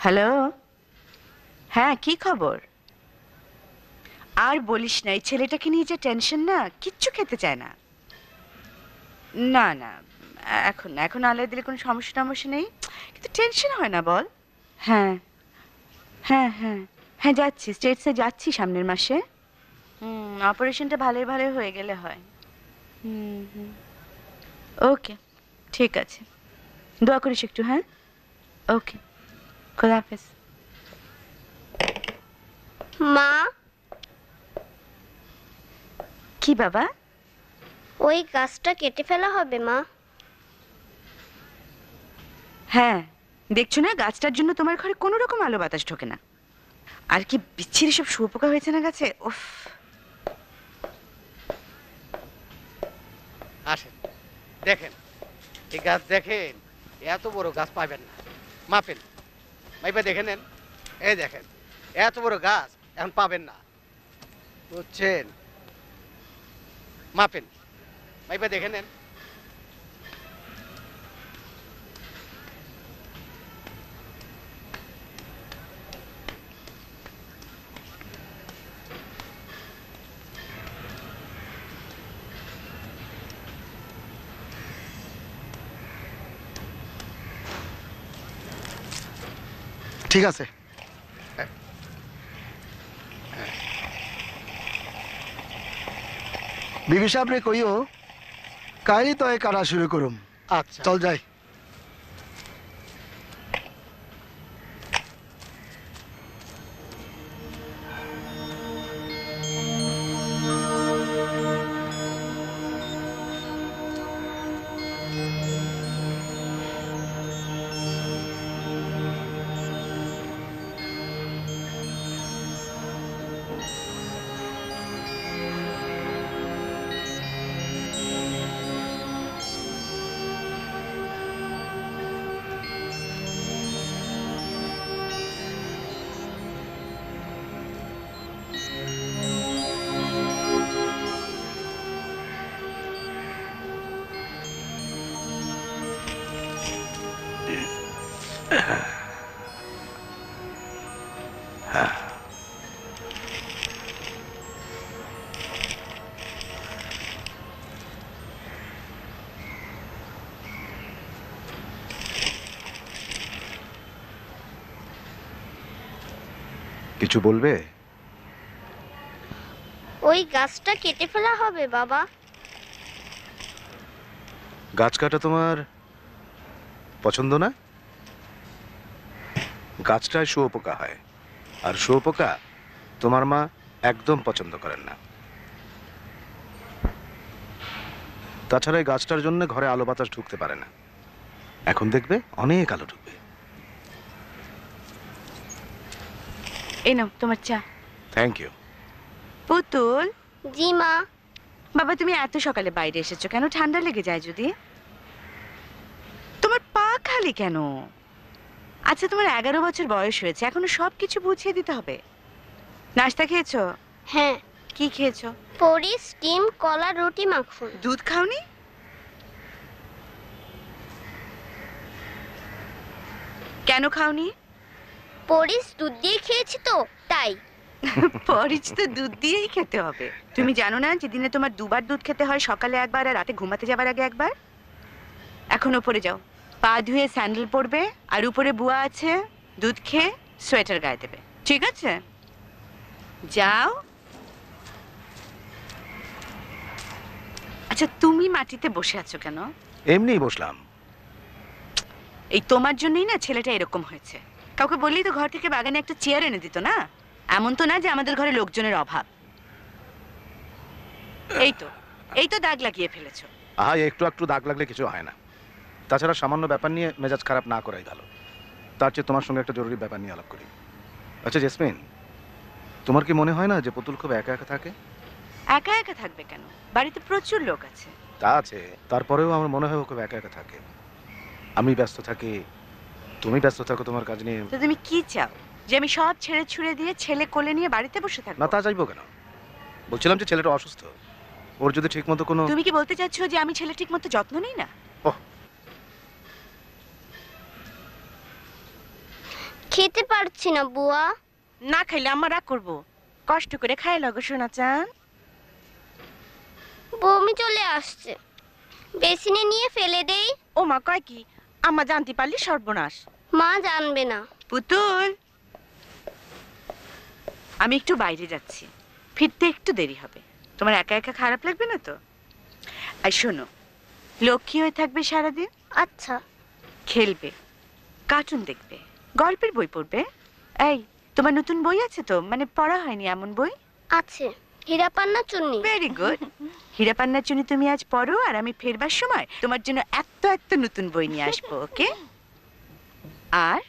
Hello, হ্যাঁ কি খবর? আর বলিস না, এই ছেলেটাকে নিয়ে যে টেনশন না, কিচ্ছু খেতে চায় না। না না, এখন না, এখন আলাদা দিলে কোনো সমস্যা টমস্যা নেই, কিন্তু টেনশন হয় না বল। হ্যাঁ হ্যাঁ হ্যাঁ হ্যাঁ, যাচ্ছি, স্টেটসে যাচ্ছি সামনের মাসে। অপারেশনটা ভালোই ভালোই হয়ে গেলে হয়। হুম। ওকে, ঠিক আছে, দোয়া করিস একটু। হ্যাঁ, ওকে, খোদা হাফেজ। মা, কি বাবা? ওই গাছটা কেটে ফেলা হবে মা? হ্যাঁ, দেখছো না, গাছটার জন্য তোমার ঘরে কোনো রকম আলো বাতাস ঢোকে না। আর কি বিচ্ছিরি সব শুয়োপোকা হয়েছে না গাছে, উফ। আসেন, দেখেন এই গাছ, দেখেন এত বড় গাছ পাবেন না। মাপেন, মাইপা দেখে নেন। এই দেখেন এত বড় গাছ এখন পাবেন না, বুঝছেন? মাপেন, মাইপা দেখে নেন। ঠিক আছে। বিবি সাহেব রে কইও কাইলি তো কাটা শুরু করুম। আচ্ছা, চল যাই। কিছু বলবে? ওই গাছটা কেটে ফেলা হবে বাবা? গাছ কাটা তোমার পছন্দ না? গাছটায় শুয়োপোকা হয়, আর শুয়োপোকা তোমার মা একদম পছন্দ করেন না। তাছাড়া এই গাছটার জন্য ঘরে আলো বাতাস ঢুকতে পারে না। এখন দেখবে অনেক আলো ঢুকবে। এই নাও তোমার চা। Thank you. পুতুল, জি মা। বাবা তুমি এত সকালে বাইরে এসেছো কেন? ঠান্ডা লেগে যায় যদি। তোমার পা খালি কেন? আচ্ছা, তোমার 11 বছর বয়স হয়েছে, এখনো সব কিছু বুঝিয়ে দিতে হবে। নাস্তা খেয়েছো? হ্যাঁ, কি খেয়েছো? পরি স্টিম কলা রুটি মাখন। দুধ খাওনি? কেন খাওনি? পরিস দুধ দিয়ে খেয়েছি তো তাই। পরিচ তো দুধ দিয়েই খেতে হবে। তুমি জানো না যে দিনে তোমার দুবার দুধ খেতে হয়, সকালে একবার আর রাতে ঘুমাতে যাবার আগে একবার। এখন ওপরে যাও, পা ধুয়ে স্যান্ডেল পরবে, আর উপরে বুয়া আছে, দুধ খেয়ে সোয়েটার গায়ে দেবে, ঠিক আছে? যাও। আচ্ছা, তুমি মাটিতে বসে আছো কেন? এমনিই বসলাম। এই তোমার জন্যই না ছেলেটা এরকম হয়েছে। কাউকে বললেই তো ঘর থেকে বাগানে একটা চেয়ার এনে দিত না। এমন তো না যে আমাদের ঘরে লোকজনের অভাব। এই তো, এই তো দাগ লাগিয়ে ফেলেছো। আহা, একটু একটু দাগ লাগলে কিছু হয় না। তাছাড়া সামান্য ব্যাপার নিয়ে মেজাজ খারাপ না করাই ভালো। তার চেয়ে তোমার সঙ্গে একটা জরুরি ব্যাপার নিয়ে আলাপ করি। আচ্ছা জেসমিন, তোমার কি মনে হয় না যে পুতুল খুব একা একা থাকে? একা একা থাকবে কেন? বাড়িতে প্রচুর লোক আছে। তা আছে, তারপরেও আমার মনে হয় ও খুব একা একা থাকে। আমি ব্যস্ত থাকি, তুমি ব্যস্ত থাকো তোমার কাজ নিয়ে। তো তুমি কি চাও, যে আমি সব ছেড়ে ছুড়ে দিয়ে ছেলে কোলে নিয়ে বাড়িতে বসে থাকবো? না, তা চাইবো কেন? বলছিলাম যে ছেলেটা অসুস্থ, ওর যদি ঠিক মতো কোনো। তুমি কি বলতে চাচ্ছো যে আমি ছেলে ঠিক মতো যত্ন নিই না? ওহ, খেতে পারছি না বুয়া। না খাইলে আমার রাগ করবো। কষ্ট করে খাই লাগো সোনা চান। বমি চলে আসছে, বেসিনে নিয়ে ফেলে দেই। ও মা কয় কি, আম্মা জানতে পারলি সর্বনাশ। মা জানবে না। পুতুল, আমি একটু বাইরে যাচ্ছি, ফিরতে একটু দেরি হবে। তোমার একা একা খারাপ লাগবে না তো? আর শোনো, লক্ষ্মী হয়ে থাকবে সারাদিন। আচ্ছা। খেলবে, কার্টুন দেখবে, গল্পের বই পড়বে। এই, তোমার নতুন বই আছে তো, মানে পড়া হয়নি এমন বই? আছে, হীরা পান্না চুন্নি। Very good. হীরা পান্নার চুনি তুমি আজ পড়ো, আর আমি ফেরবার সময় তোমার জন্য এত এত নতুন বই নিয়ে আসবো, ওকে? আর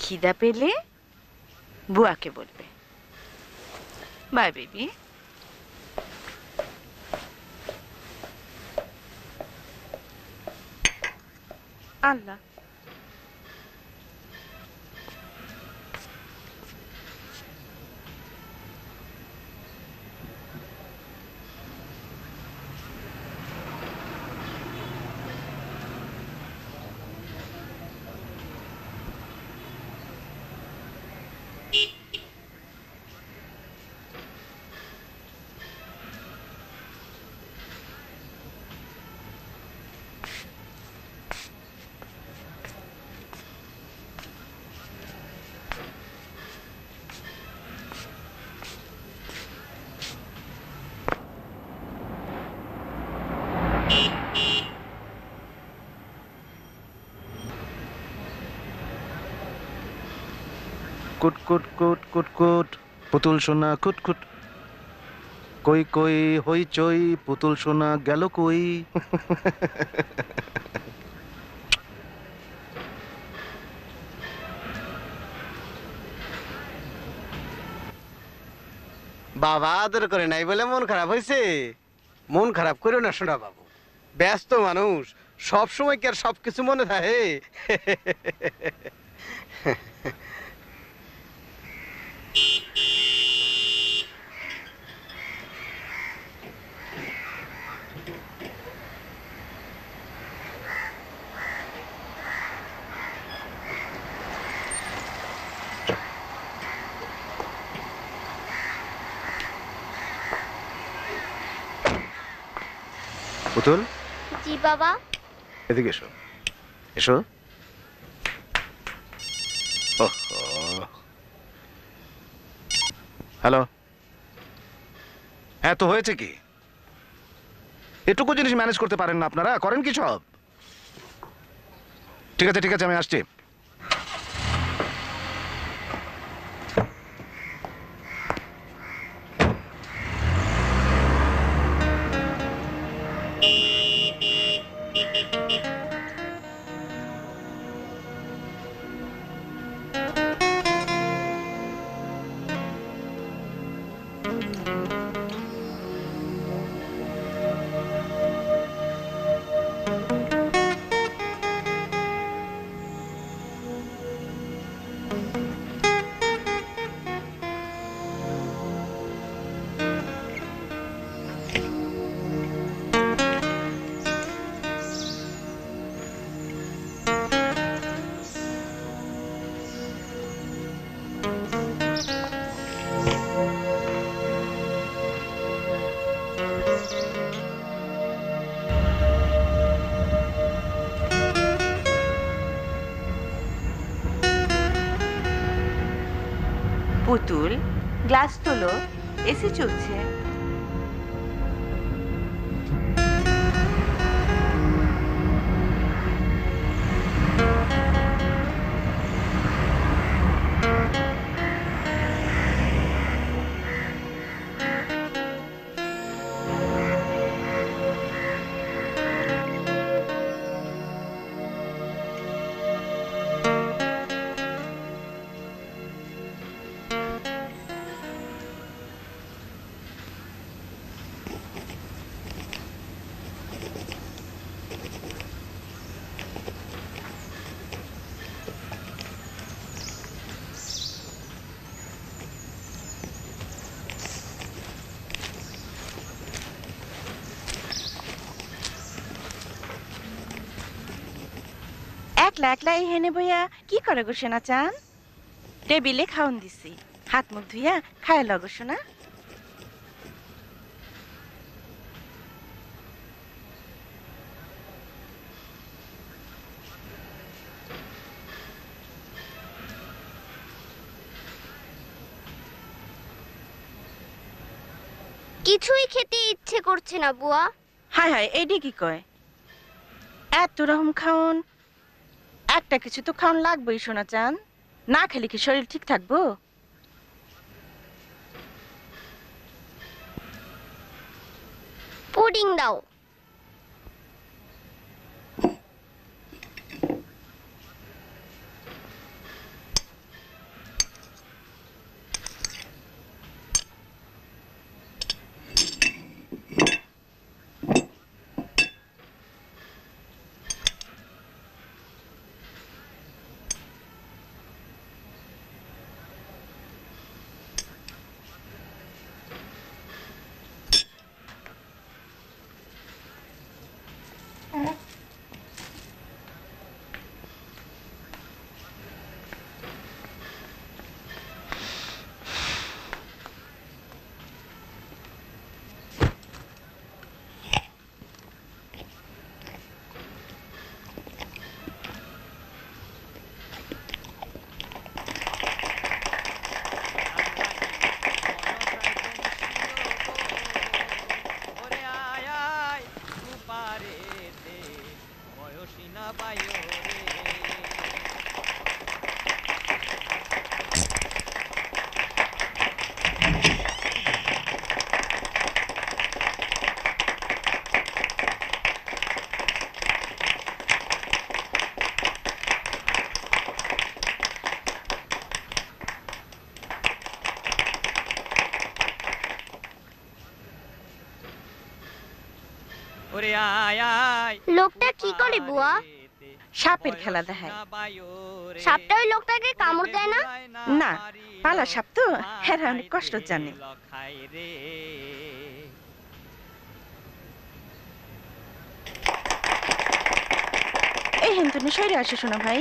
খিদা পেলে বুয়াকে বলবে। Bye baby. আল্লাহ। কুট কুট কুট কুট কুট, পুতুল সোনা কুট। কই কই হই চই, পুতুল সোনা গেল কই? বাবা আদর করে নাই বলে মন খারাপ হয়েছে? মন খারাপ করো না সোনা বাবু, ব্যস্ত মানুষ, সব সময় কি আর সবকিছু মনে থাকে? পুতুল, জি বাবা। এদিকে এসো। এসো। হ্যালো। হ্যাঁ, তো হয়েছে কি? এটুকু জিনিস ম্যানেজ করতে পারেন না আপনারা? করেন কি সব? ঠিক আছে ঠিক আছে, আমি আসছি। পুতুল, গ্লাস তোলো, এসি চলছে। একলা একলা এই হেনে বইয়া কি করে গো সোনা চান? টেবিলে খাওন দিছি, হাত মুখ ধুইয়া খায় লগো শোনা। কিছুই খেতে ইচ্ছে করছে না বুয়া। হায় হায়, এডি কি কয়? এত রকম খাওন, একটা কিছু তো খাওন লাগবেই শোনা চান। না খেলে কি শরীর ঠিক থাকবো? পুডিং দাও। লোকটা কি করে বুয়া? সাপের খেলা দেখায়। সাপটা ওই লোকটাকে কামড় দেয় না? না, পালা সাপ তো, হ্যাঁ অনেক কষ্ট জানে। এই হেন্তনে সরে আসে শোনা ভাই,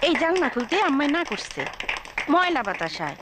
এই জানলা খুলতে আম্মাই না করছে, ময়লা বাতাস আয়।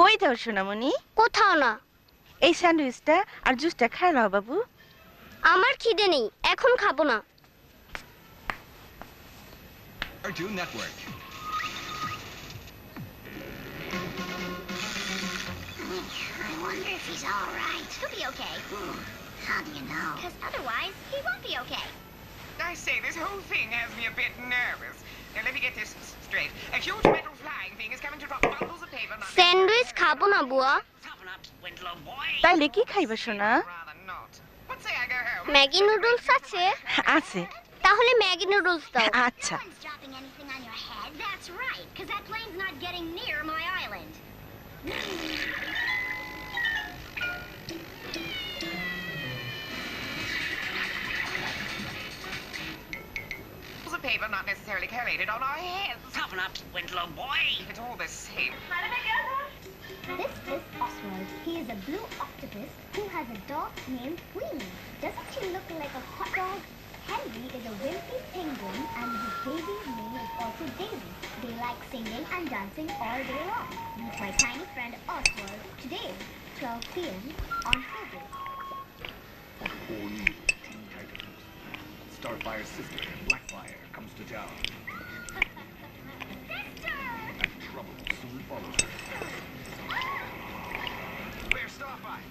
কই যাও সোনামণি? কোথাও না। এই স্যান্ডউইচটা আর জুসটা খাই নাও বাবু। আমার খিদে নেই, এখন খাবো না। Cartoon Network. I wonder if he's all right. He'll be okay. How do you know? Because otherwise, he won't be okay. I say, this whole thing has me a bit nervous. Now, let me get this straight. A huge metal flying thing is coming to drop bundles of paper. Sandwich খাবো না বুয়া। Toughen up, Swindler boy. তাইলে কি খাইবা সোনা? Rather not. But say I go home. Maggi noodles আছে? আছে। তাহলে ম্যাগি নুডলস দাও। আচ্ছা। No one's dropping anything on your head. That's right, because that plane's not getting near my island. paper not necessarily collated on our heads. Toughen up, Swindler boy. If it's all the same. This is Oswald. He is a blue octopus who has a dog named Queenie. Doesn't she look like a hot dog? Henry is a wimpy penguin and his baby's name is also Daisy. They like singing and dancing all day long. Meet my tiny friend Oswald today, 12 p.m. on Friday. Teen Titans. Starfire's sister, Blackfire, comes to town. And trouble soon follows her. Where's Starfire?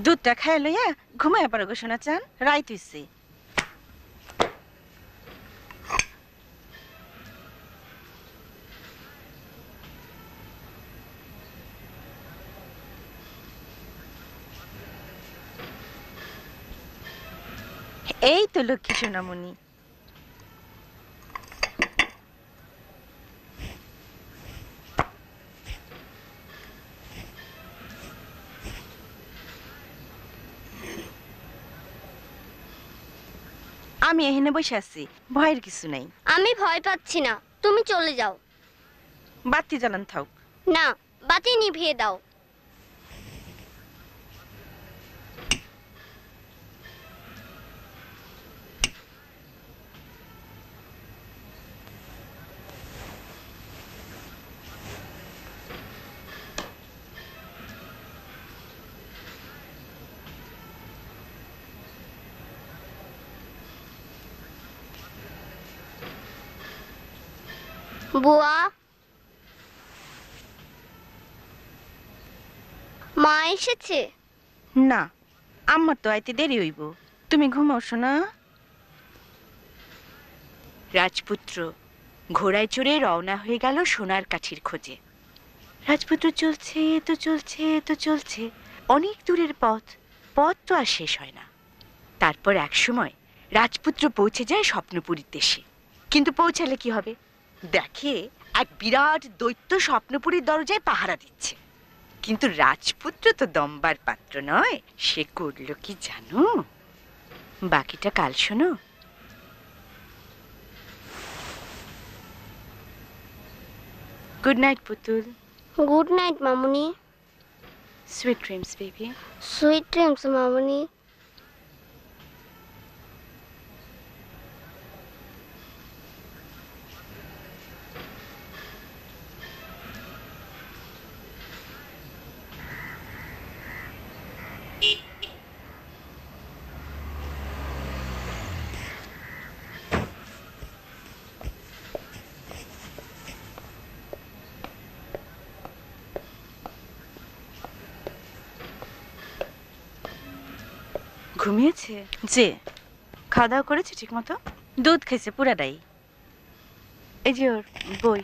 দুধটা খাই লইয়া ঘুমাইয়া পারো গো শোনা চান রাইত হইছে এই তো লক্ষ্মী সোনামণি আমি এখানে বসে আছি ভয়ের কিছু নাই আমি ভয় পাচ্ছি না, তুমি চলে যাও। বাতি জ্বালান থাক না, বাতি নিভিয়ে দাও। বুয়া, মা এসেছে? না আমার তো আইতে দেরি হইব তুমি ঘুমাও শোনা রাজপুত্র ঘোড়ায় চড়ে রওনা হয়ে গেল সোনার কাঠির খোঁজে রাজপুত্র চলছে তো চলছে তো চলছে অনেক দূরের পথ পথ তো আর শেষ হয় না তারপর এক সময় রাজপুত্র পৌঁছে যায় স্বপ্নপুরীর দেশে কিন্তু পৌঁছালে কি হবে দেখে এক বিরাট দৈত্য স্বপ্নপুরীর দরজায় পাহারা দিচ্ছে কিন্তু রাজপুত্র তো দম্বার পাত্র নয় সে করলো কি জানো বাকিটা কাল শোনো গুড নাইট পুতুল গুড নাইট মামুনি। Sweet dreams baby sweet dreams মামুনি। ঘুমিয়েছে যে খাওয়া দাওয়া করেছে ঠিক মতো দুধ খেয়েছে পুরাটাই এই যে ওর বই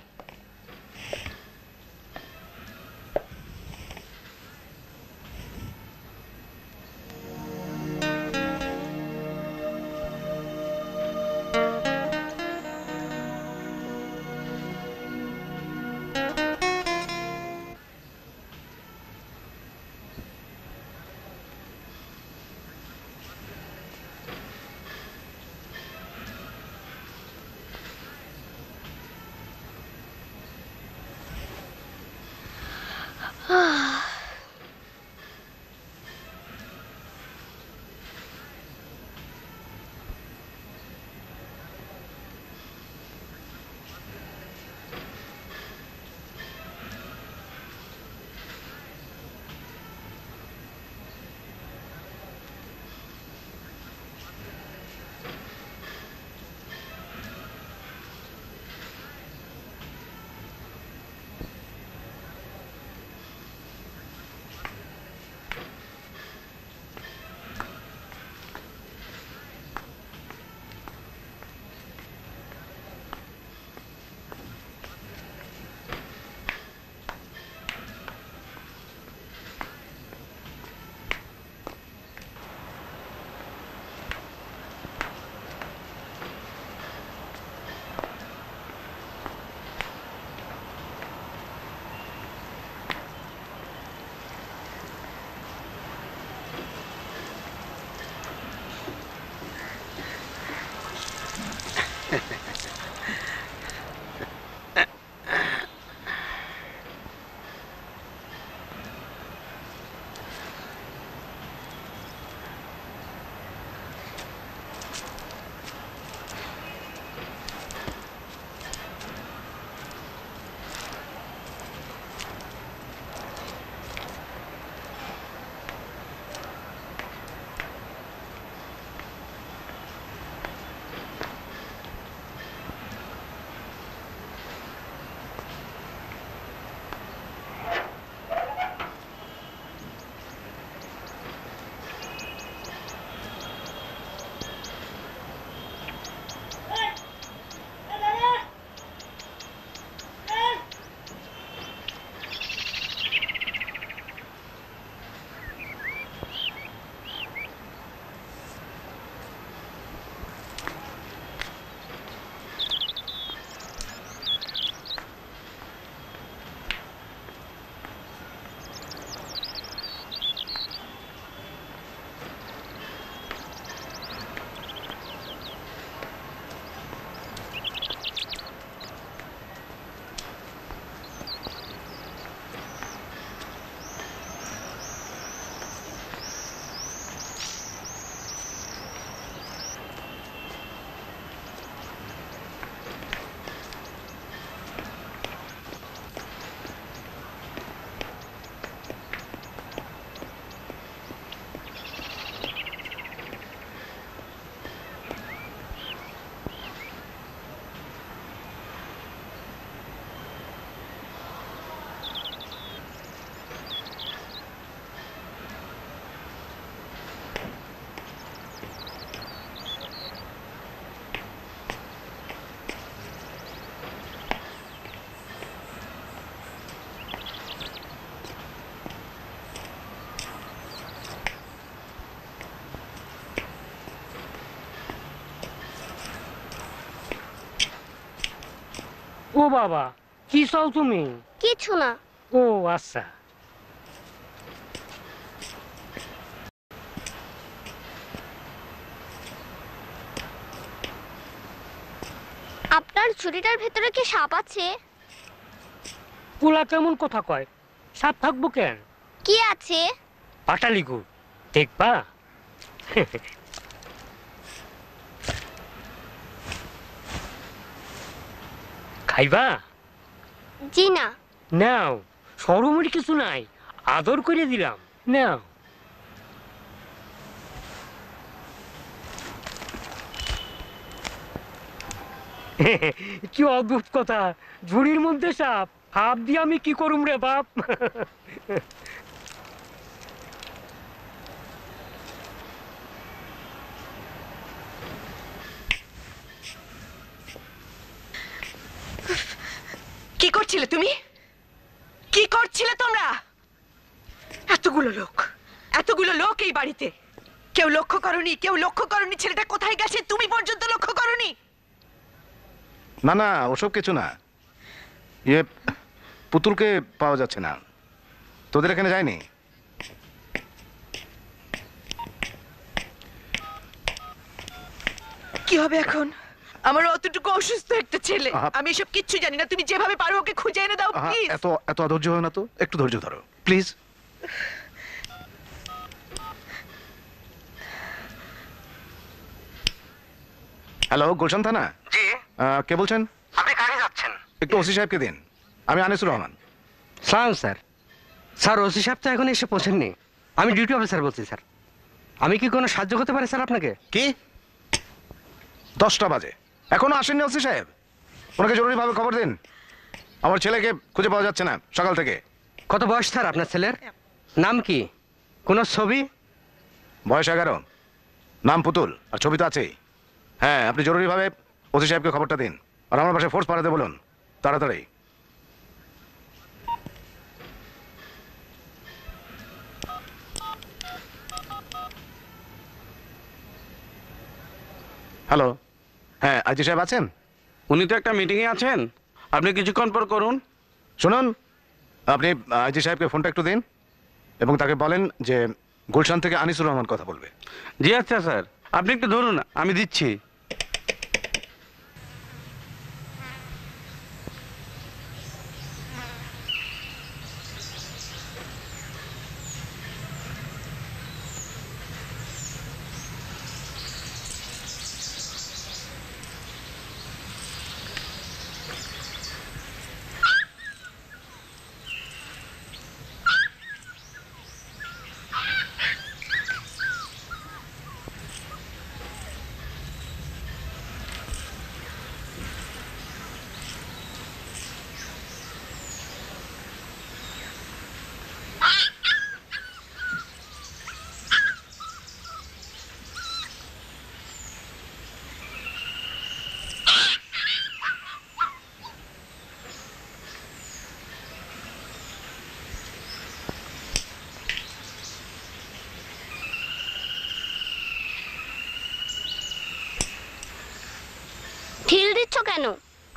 ও বাবা, কি চাও তুমি? কিছু না। ও আচ্ছা। আপনার চুড়িটার ভেতরে কি সাপ আছে? পোলা কেমন কথা কয়? সাপ থাকবো কেন? কি আছে? পাটালি গুড় দেখবা? খাইবা? জি না। নাও, সরমের কিছু নাই, আদর করে দিলাম, নাও। কি অদ্ভুত কথা, ঝুড়ির মধ্যে সাপ, হাত দিয়ে আমি কি করুম রে বাপ? কি করছিলে তুমি? কি করছিলে তোমরা? এতগুলো লোক এই বাড়িতে, কেউ লক্ষ্য করনি ছেলেটা কোথায় গেছে, তুমি পর্যন্ত লক্ষ্য করনি? না না, ওসব কিছু না। ইয়ে, পুতুলকে পাওয়া যাচ্ছে না। তোদের এখানে যায়নি? কি হবে এখন? আমার অতটুকু অসুস্থ একটা ছেলে, আমি এসব কিচ্ছু জানি না। তুমি যেভাবে পারো ওকে খুঁজে এনে দাও প্লিজ। এত এত অধৈর্য হয় না তো, একটু ধৈর্য ধরো প্লিজ। হ্যালো, গুলশান থানা? জি। কে বলছেন? আপনি কাকে যাচ্ছেন? একটু ওসি সাহেবকে দিন। আমি আনিসুর রহমান। সালাম স্যার। স্যার, ওসি সাহেব তো এখন এসে পৌঁছেননি। আমি ডিউটি অফিসার বলছি স্যার। আমি কি কোনো সাহায্য করতে পারি স্যার আপনাকে? কি 10টা বাজে এখনো আসেননি ওসি সাহেব? ওনাকে জরুরিভাবে খবর দিন, আমার ছেলেকে খুঁজে পাওয়া যাচ্ছে না সকাল থেকে। কত বয়স স্যার আপনার ছেলের? নাম কি? কোনো ছবি? বয়স 11, নাম পুতুল, আর ছবি তো আছেই। হ্যাঁ, আপনি জরুরিভাবে ওসি সাহেবকে খবরটা দিন, আর আমার পাশে ফোর্স পাঠাতে বলুন তাড়াতাড়ি। হ্যালো, হ্যাঁ আইজি সাহেব আছেন? উনি তো একটা মিটিংয়ে আছেন, আপনি কিছুক্ষণ পর করুন। শুনুন, আপনি আইজি সাহেবকে ফোনটা একটু দিন এবং তাকে বলেন যে গুলশান থেকে আনিসুর রহমান কথা বলবে। জি আচ্ছা স্যার, আপনি একটু ধরুন, আমি দিচ্ছি। ঢিল দিচ্ছ কেন?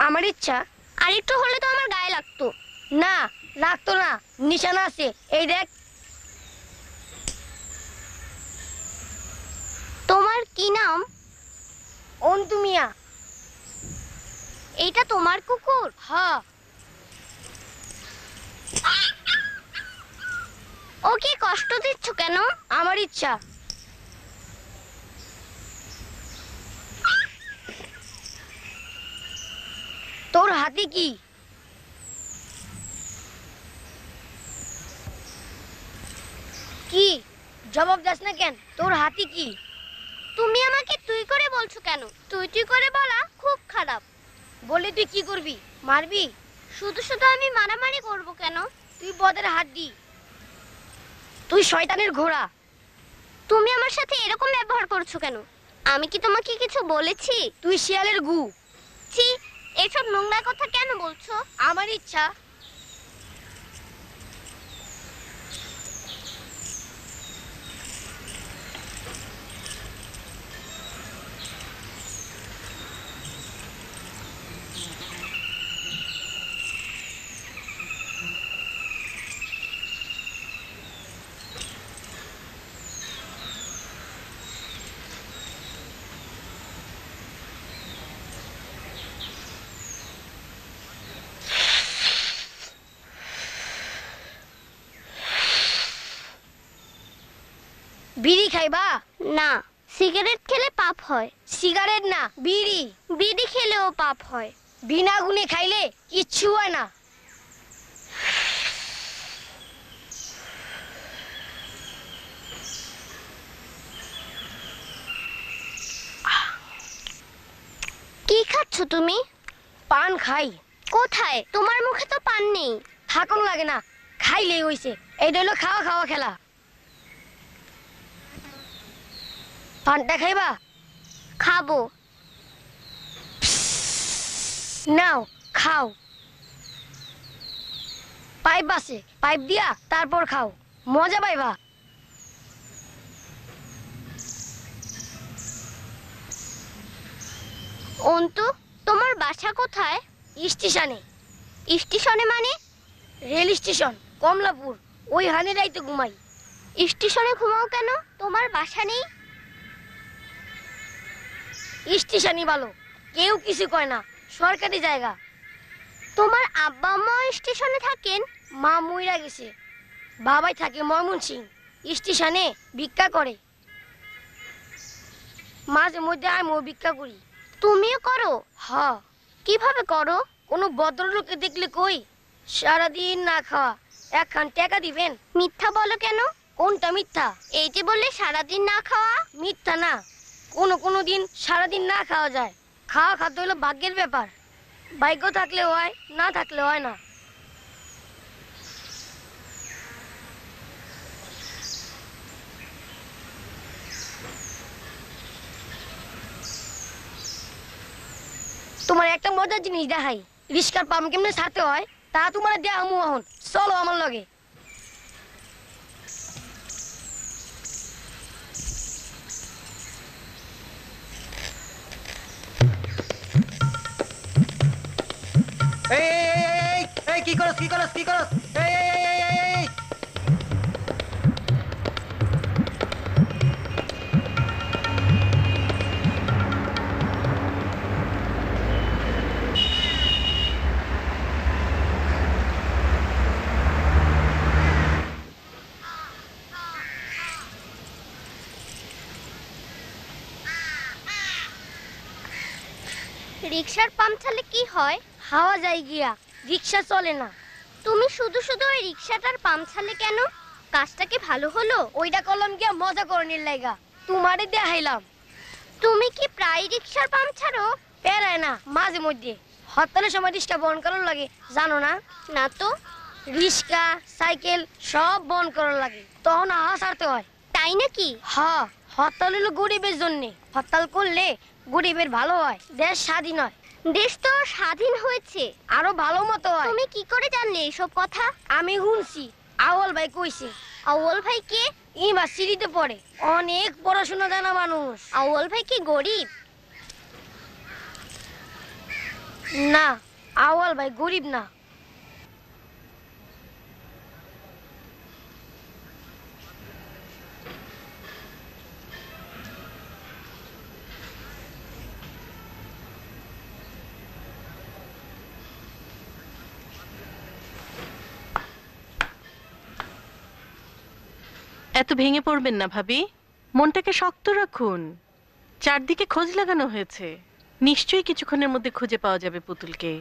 আমার ইচ্ছা। আর একটু হলে তো আমার গায়ে লাগতো। না, লাগতো না, নিশানা আছে, এই দেখ। তোমার কি নাম? অন্তু মিয়া। এইটা তোমার কুকুর? হ্যাঁ। ওকে কষ্ট দিচ্ছ কেন? আমার ইচ্ছা। তোর হাতে কি? কি জবাব দাস না কেন? তোর হাতে কি? তুমি আমাকে তুই করে বলছো কেন? তুই করে বলা খুব খারাপ। বলে তুই কি করবি? মারবি? শুধু শুধু আমি মারামারি করব কেন? তুই বদের হাড্ডি, তুই শয়তানের ঘোড়া। তুমি আমার সাথে এরকম ব্যবহার করছো কেন? আমি কি তোমাকে কিছু বলেছি? তুই শিয়ালের গু। ছি, এসব নোংরা কথা কেন বলছো? আমার ইচ্ছা। বিড়ি খাইবা? না, সিগারেট খেলে পাপ হয়। সিগারেট না, বিড়ি। বিড়ি খেলেও পাপ হয়। বিনা গুণে খাইলে কিচ্ছু হয় না। কি খাচ্ছ তুমি? পান খাই। কোথায়? তোমার মুখে তো পান নেই। থাকুন লাগে না, খাইলেই হইছে। এইটা হলো খাওয়া খাওয়া খেলা। পানটা খাইবা? খাবো। নাও খাও। পাইপ আছে, পাইপ দিয়া তারপর খাও, মজা পাইবা। অন্তু, তোমার বাসা কোথায়? স্টেশনে। স্টেশনে মানে? Rail station, Kamalapur. ওই হানে রাইতে ঘুমাই। স্টেশনে ঘুমাও কেন? তোমার বাসা নেই? স্টেশনই ভালো, কেউ কিছু কয় না, সরকারি জায়গা। তোমার আব্বা আম্মা স্টেশনে থাকেন? মা মইরা গেছে, বাবাই থাকে ময়মনসিং। স্টেশনে ভিক্ষা করে। মাঝে মধ্যে আমিও ভিক্ষা করি। তুমিও করো? হ্যাঁ। কিভাবে করো? কোনো ভদ্রলোককে দেখলে কই সারাদিন না খাওয়া, একখান টাকা দিবেন। মিথ্যা বলো কেন? কোনটা মিথ্যা? এই যে বললে সারাদিন না খাওয়া। মিথ্যা না, কোনো দিন সারাদিন না খাওয়া যায়। খাওয়া খাদ্য হলো ভাগ্যের ব্যাপার। ভাগ্য থাকলে হয়, না থাকলে হয় না। তোমার একটা মজার জিনিস দেখাই। রিস্কার পাম কেমনে ছাড়তে হয় তা তোমার দেয়া মোহন। চলো আমার লগে। এই কি করস? রিকশার পাম্প ছাড়লে কি হয়? হাওয়া যায় গিয়া, রিকশা চলে না। তুমি শুধু ওই রিকশাটার পাম্প ছাড়লে কেন? কাজটা কি ভালো হলো? ওইটা করলাম গিয়া মজা করনির লাইগা, তোমারে দেখাইলাম। তুমি কি প্রায় রিকশার পাম্প ছাড়ো? পেরায় না, মাঝে মধ্যে। হরতালের সময় রিক্সা বন্ধ করার লাগে, জানো না? না তো। রিক্সা সাইকেল সব বন্ধ করার লাগে, তখন হাওয়া ছাড়তে হয়। তাই নাকি? হ্যাঁ, হরতাল হলো গরিবের জন্য। হরতাল করলে গরিবের ভালো হয়, দেশ স্বাধীন হয়। দেশ তো স্বাধীন হয়েছে, আরো ভালো মতো হয়। তুমি কি করে জানলে এসব কথা? আমি শুনছি, আউয়াল ভাই কইছে। আউয়াল ভাই কে? ইউনিভার্সিটিতে পড়ে, অনেক পড়াশোনা জানা মানুষ। আউয়াল ভাই কি গরিব? না, আউয়াল ভাই গরিব না। এত ভেঙে পড়বেন না ভাবি, মনটাকে শক্ত রাখুন। চারদিকে খোঁজ লাগানো হয়েছে, নিশ্চয়ই কিছুক্ষণের মধ্যে খুঁজে পাওয়া যাবে পুতুলকে।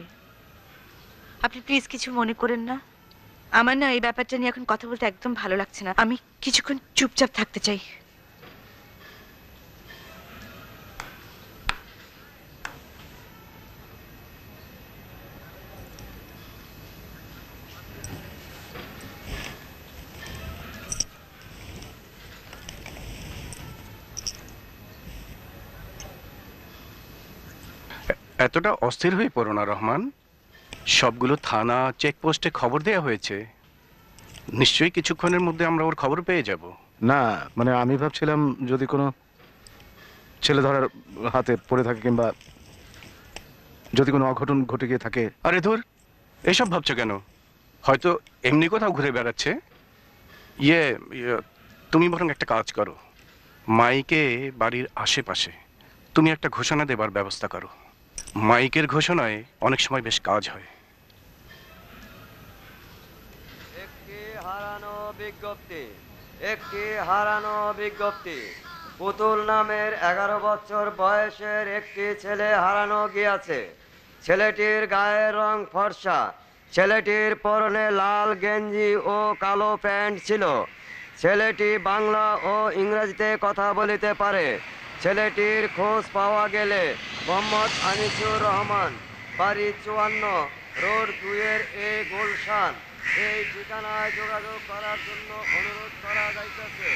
আপনি প্লিজ কিছু মনে করেন না। আমার না এই ব্যাপারটা নিয়ে এখন কথা বলতে একদম ভালো লাগছে না। আমি কিছুক্ষণ চুপচাপ থাকতে চাই। এতটা অস্থির হয়ে পড়ো না রহমান। সবগুলো থানা চেকপোস্টে খবর দেয়া হয়েছে, নিশ্চয়ই কিছুক্ষণের মধ্যে আমরা ওর খবর পেয়ে যাব। না মানে আমি ভাবছিলাম যদি কোনো ছেলে ধরার হাতে পড়ে থাকে কিংবা যদি কোনো অঘটন ঘটে গিয়ে থাকে। আরে ধুর, এসব ভাবছো কেন? হয়তো এমনি কোথাও ঘুরে বেড়াচ্ছে। তুমি বরং একটা কাজ করো, মাইকে বাড়ির আশেপাশে তুমি একটা ঘোষণা দেবার ব্যবস্থা করো। মাইকের ঘোষণায় অনেক সময় বেশ কাজ হয়। একটি হারানো বিজ্ঞপ্তি। একটি হারানো বিজ্ঞপ্তি। পুতুল নামের 11 বছর বয়সের একটি ছেলে হারানো গিয়েছে। ছেলেটির গায়ের রং ফর্সা। ছেলেটির পরনে লাল গেঞ্জি ও কালো প্যান্ট ছিল। ছেলেটি বাংলা ও ইংরেজিতে কথা বলিতে পারে। ছেলেটির খোঁজ পাওয়া গেলে মোহাম্মদ আনিসুর রহমান, বাড়ি 54, রোড 2-এর এ গুলশান, এই ঠিকানায় যোগাযোগ করার জন্য অনুরোধ করা যাইতেছে।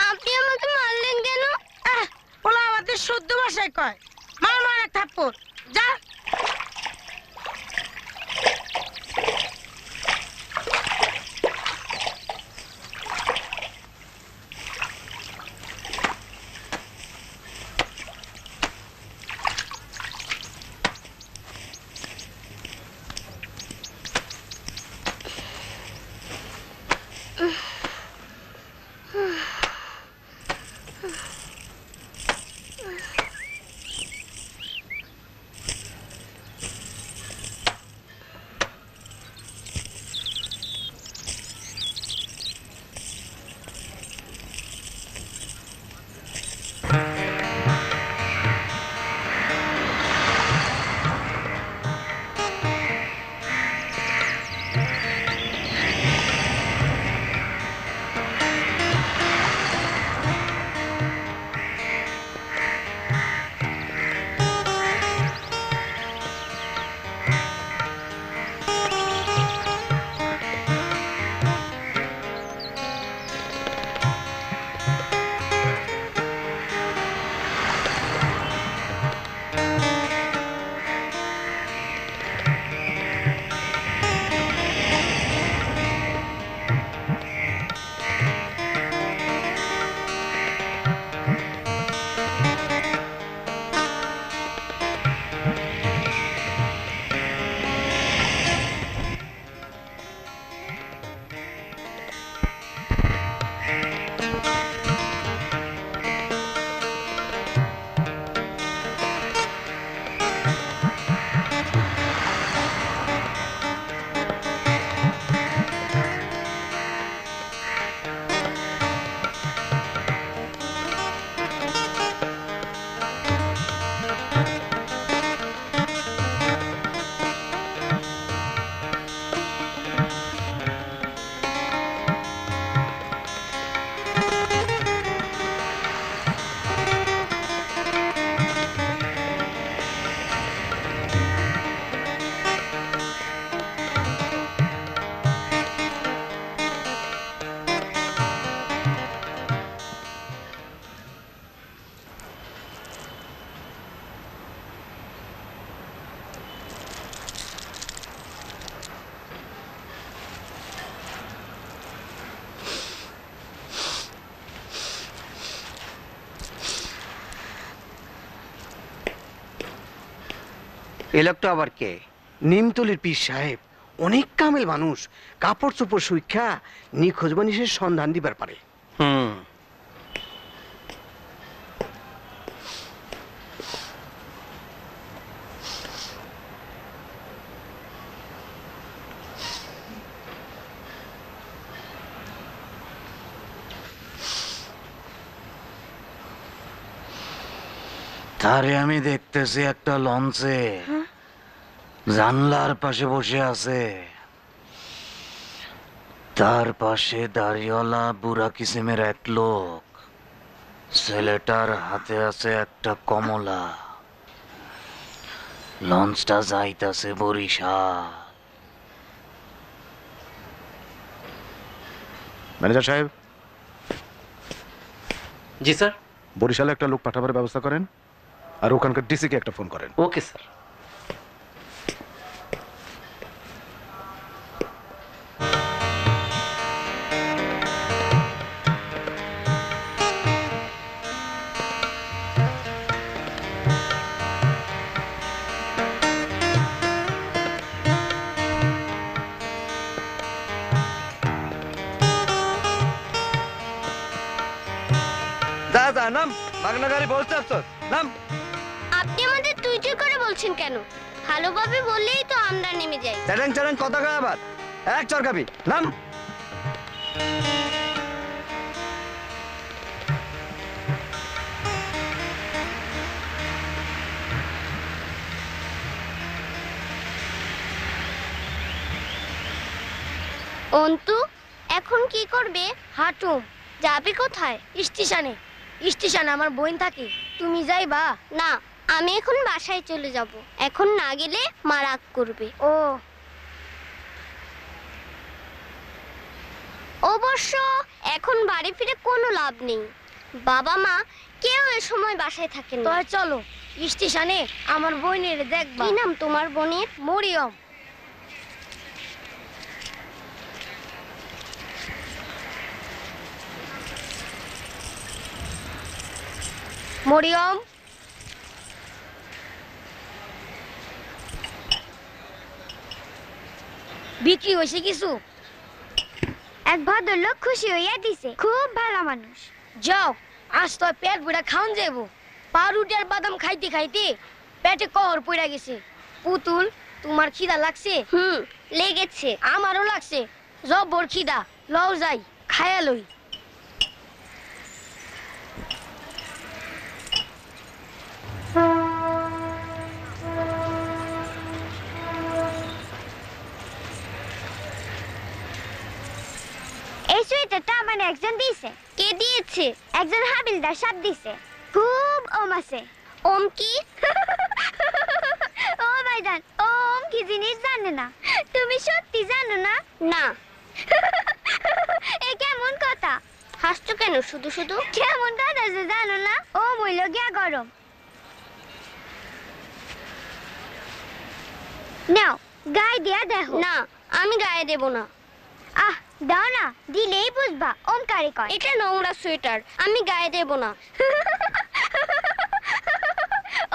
আপনি আমাকে মারলেন কেন? ওলা আমাদের শুদ্ধ ভাষায় কয়, মার মার এক থাপ্পড়, যা। এ লোকটা আবার কে? নিমতলির পীর সাহেব, অনেক কামেল মানুষ, কাপড় চোপড় সুইক্ষা নিখোঁজ মানুষের সন্ধান দিবার পারে। তারে আমি দেখতেছি একটা লঞ্চে জানলার পাশে বসে আছে। তার পাশে দাড়িওয়ালা বুড়া কিসিমের এক লোক। ছেলেটার হাতে আছে একটা কমলা। লঞ্চটা যাইতাছে বরিশাল। ম্যানেজার সাহেব। জি স্যার। বরিশালে একটা লোক পাঠাবার ব্যবস্থা করেন, আর ওখানকার ডিসিকে একটা ফোন করেন। Okay sir. যা যা নাম, বাগনা গাড়ি বলতে আসছস, নাম। আপনি আমাদের তুই তুই করে বলছেন কেন? ভালোভাবে বললেই তো আমরা নেমে যাই। চ্যালেঞ্জ চ্যালেঞ্জ কথা কয় আবার, এক চরকাবি, নাম। অন্তু এখন কি করবে? হাঁটুম। যাবে কোথায়? স্টেশনে। স্টেশনে আমার বোন থাকে। তুমি যাইবা? না, আমি এখন বাসায় চলে যাব। এখন না গেলে মা রাগ করবে। ও অবশ্য এখন বাড়ি ফিরে কোনো লাভ নেই। বাবা মা কেউ এ সময় বাসায় থাকে না। তো চলো স্টেশনে আমার বোনের দেখবা। কি নাম তোমার বোনের? মরিয়ম। মরিয়ম, বিক্রি হয়েছে কিছু? এক ভদ্রলোক খুশি হইয়া দিছে, খুব ভালো মানুষ। যাও, আজ তো পেট পুরা খাওন যাব। পাউরুটি আর বাদাম খাইতে খাইতে পেটে কহর পড়া গেছে। পুতুল, তোমার খিদা লাগছে? লেগেছে। আমারও লাগছে, জব্বর খিদা। লও যাই, খায়া লই। এই সোয়েটারটা আমার একজন দিয়েছে। কে দিয়েছে? একজন হাবিলদার সাহেব দিয়েছে। খুব ওম আছে। ওম কি? ও ভাইজান, ওম কি জিনিস জানে না? তুমি সত্যি জানো না? না। এ কেমন কথা? হাসছো কেন শুধু শুধু? কেমন কথা যে জানো না? ও মইল গিয়া গরম। নাও, গায়ে দিয়া দেখো। না, আমি গায়ে দেব না। আহ, দাও না, দিলেই বুঝবা ওমকারে কয়। এটা নোংরা সোয়েটার, আমি গায়ে দেব না।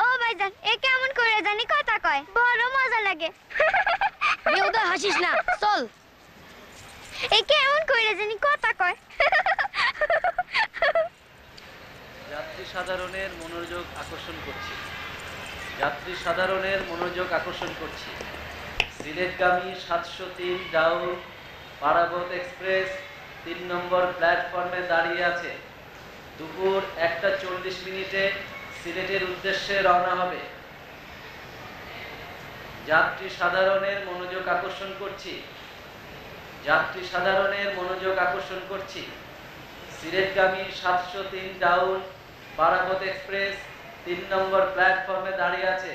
ও ভাইজান, এ কেমন করে জানি কথা কয়, বড় মজা লাগে। বেউদা হাসিস না, চল। এ কেমন করে জানি কথা কয়। যাত্রী সাধারণের মনোযোগ আকর্ষণ করছি। যাত্রী সাধারণের মনোযোগ আকর্ষণ করছি। সিলেটগামী 703 ডাউন পারাবত এক্সপ্রেস 3 নম্বর প্ল্যাটফর্মে দাঁড়িয়ে আছে। দুপুর 1:40 সিলেটের উদ্দেশ্যে রওনা হবে। যাত্রী সাধারণের মনোযোগ আকর্ষণ করছি। যাত্রী সাধারণের মনোযোগ আকর্ষণ করছি। সিলেটগামী 703 ডাউন পারাবত এক্সপ্রেস 3 নম্বর প্ল্যাটফর্মে দাঁড়িয়ে আছে।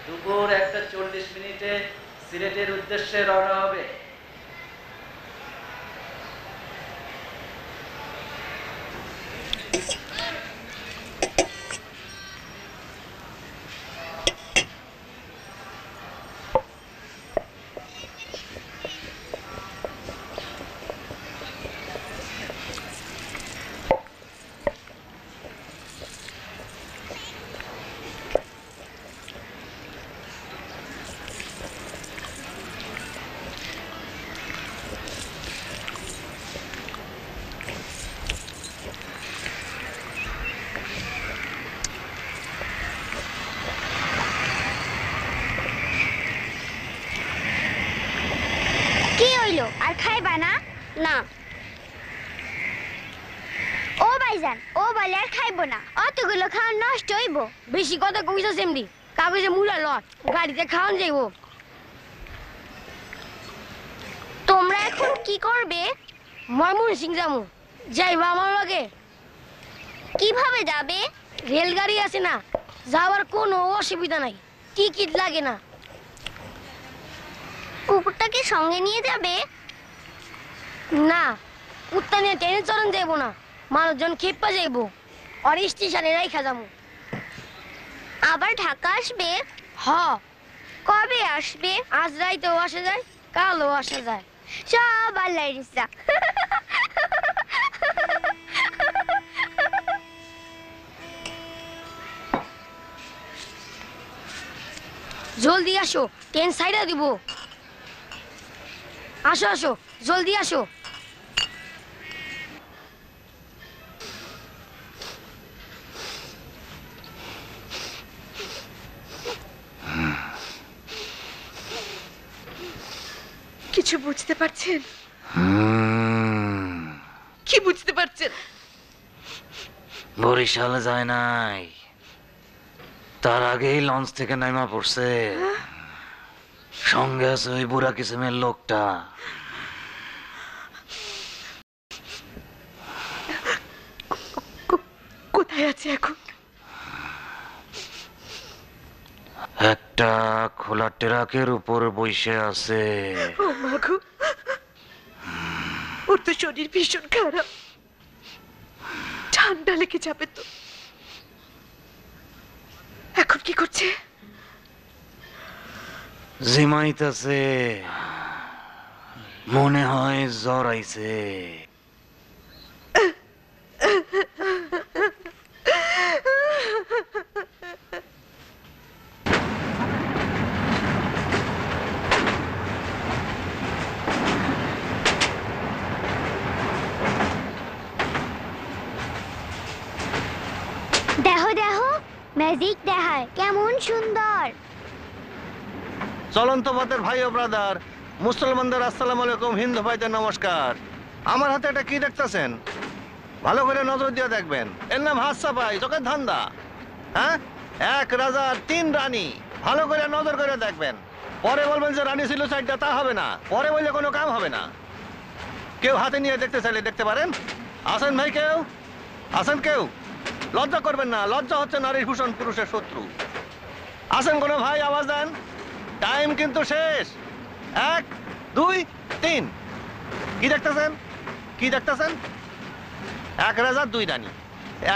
দুপুর 1:40 সিলেটের উদ্দেশ্যে রওনা হবে। আর খাইবা না? না। ও ভাই ভাইজান ও বলে আর খাইবো না, অতগুলো খাওয়া নষ্ট হইব। বেশি কথা কইছস এমডি, কাগজে মুলা লট, গাড়িতে খাওয়ান যাইব। তোমরা এখন কি করবে? ময়মনসিং যামু, যাইবা আমার লগে? কিভাবে যাবে? রেলগাড়ি আছে না, যাওয়ার কোনো অসুবিধা নাই, টিকিট লাগে না। কুকুরটাকে সঙ্গে নিয়ে যাবে? না, কুত্তা নিয়ে ট্রেনে চড়ন যাইব না, মানুষজন খেপা যাইব, আর স্টেশনে রাইখা যাবো। আবার ঢাকা আসবে? হ। কবে আসবে? আজ রাইতেও আসা যায়, কালও আসা যায়, সব আল্লাহর ইচ্ছা। জলদি আসো, ট্রেন সাইডা দিব। আসো আসো, জলদি আসো। কিছু বুঝতে পারছেন? কি বুঝতে পারছেন? বরিশাল যায় নাই, তার আগেই লঞ্চ থেকে নামা পড়ছে। সঙ্গে আছে ওই বুড়া কিসিমের লোকটা। কোথায় আছে এখন? একটা খোলা ট্রাকের উপর বসে আছে। ও মা গো, ওর তো শরীর ভীষণ খারাপ, ঠান্ডা লেগে যাবে তো। এখন কি করছে? জিমাইতেছে, মনে হয় জ্বর আইছে। দেখো দেখো, ম্যাজিক দেখায়, কেমন সুন্দর। চলন্ত পথের ভাই ও ব্রাদার, মুসলমানদের আসসালামু আলাইকুম, হিন্দু ভাইদের নমস্কার। আমার হাতে এটা কি দেখতেছেন? ভালো করে নজর দিয়ে দেখবেন। এর নাম হাত সাফাই, চোখের ধান্দা। হ্যাঁ, এক রাজার 3 রানী, ভালো করে নজর করে দেখবেন। পরে বলবেন যে রানী ছিল 4টা, তা হবে না। পরে বললে কোনো কাম হবে না। কেউ হাতে নিয়ে দেখতে চাইলে দেখতে পারেন। আসেন ভাই, কেউ আসেন, কেউ লজ্জা করবেন না, লজ্জা হচ্ছে নারীর ভূষণ, পুরুষের শত্রু। আসেন কোনো ভাই, আওয়াজ দেন। টাইম কিন্তু শেষ। 1 2 3। কি দেখতেছেন? কি দেখতেছেন? 1 রাজা 2 রানী,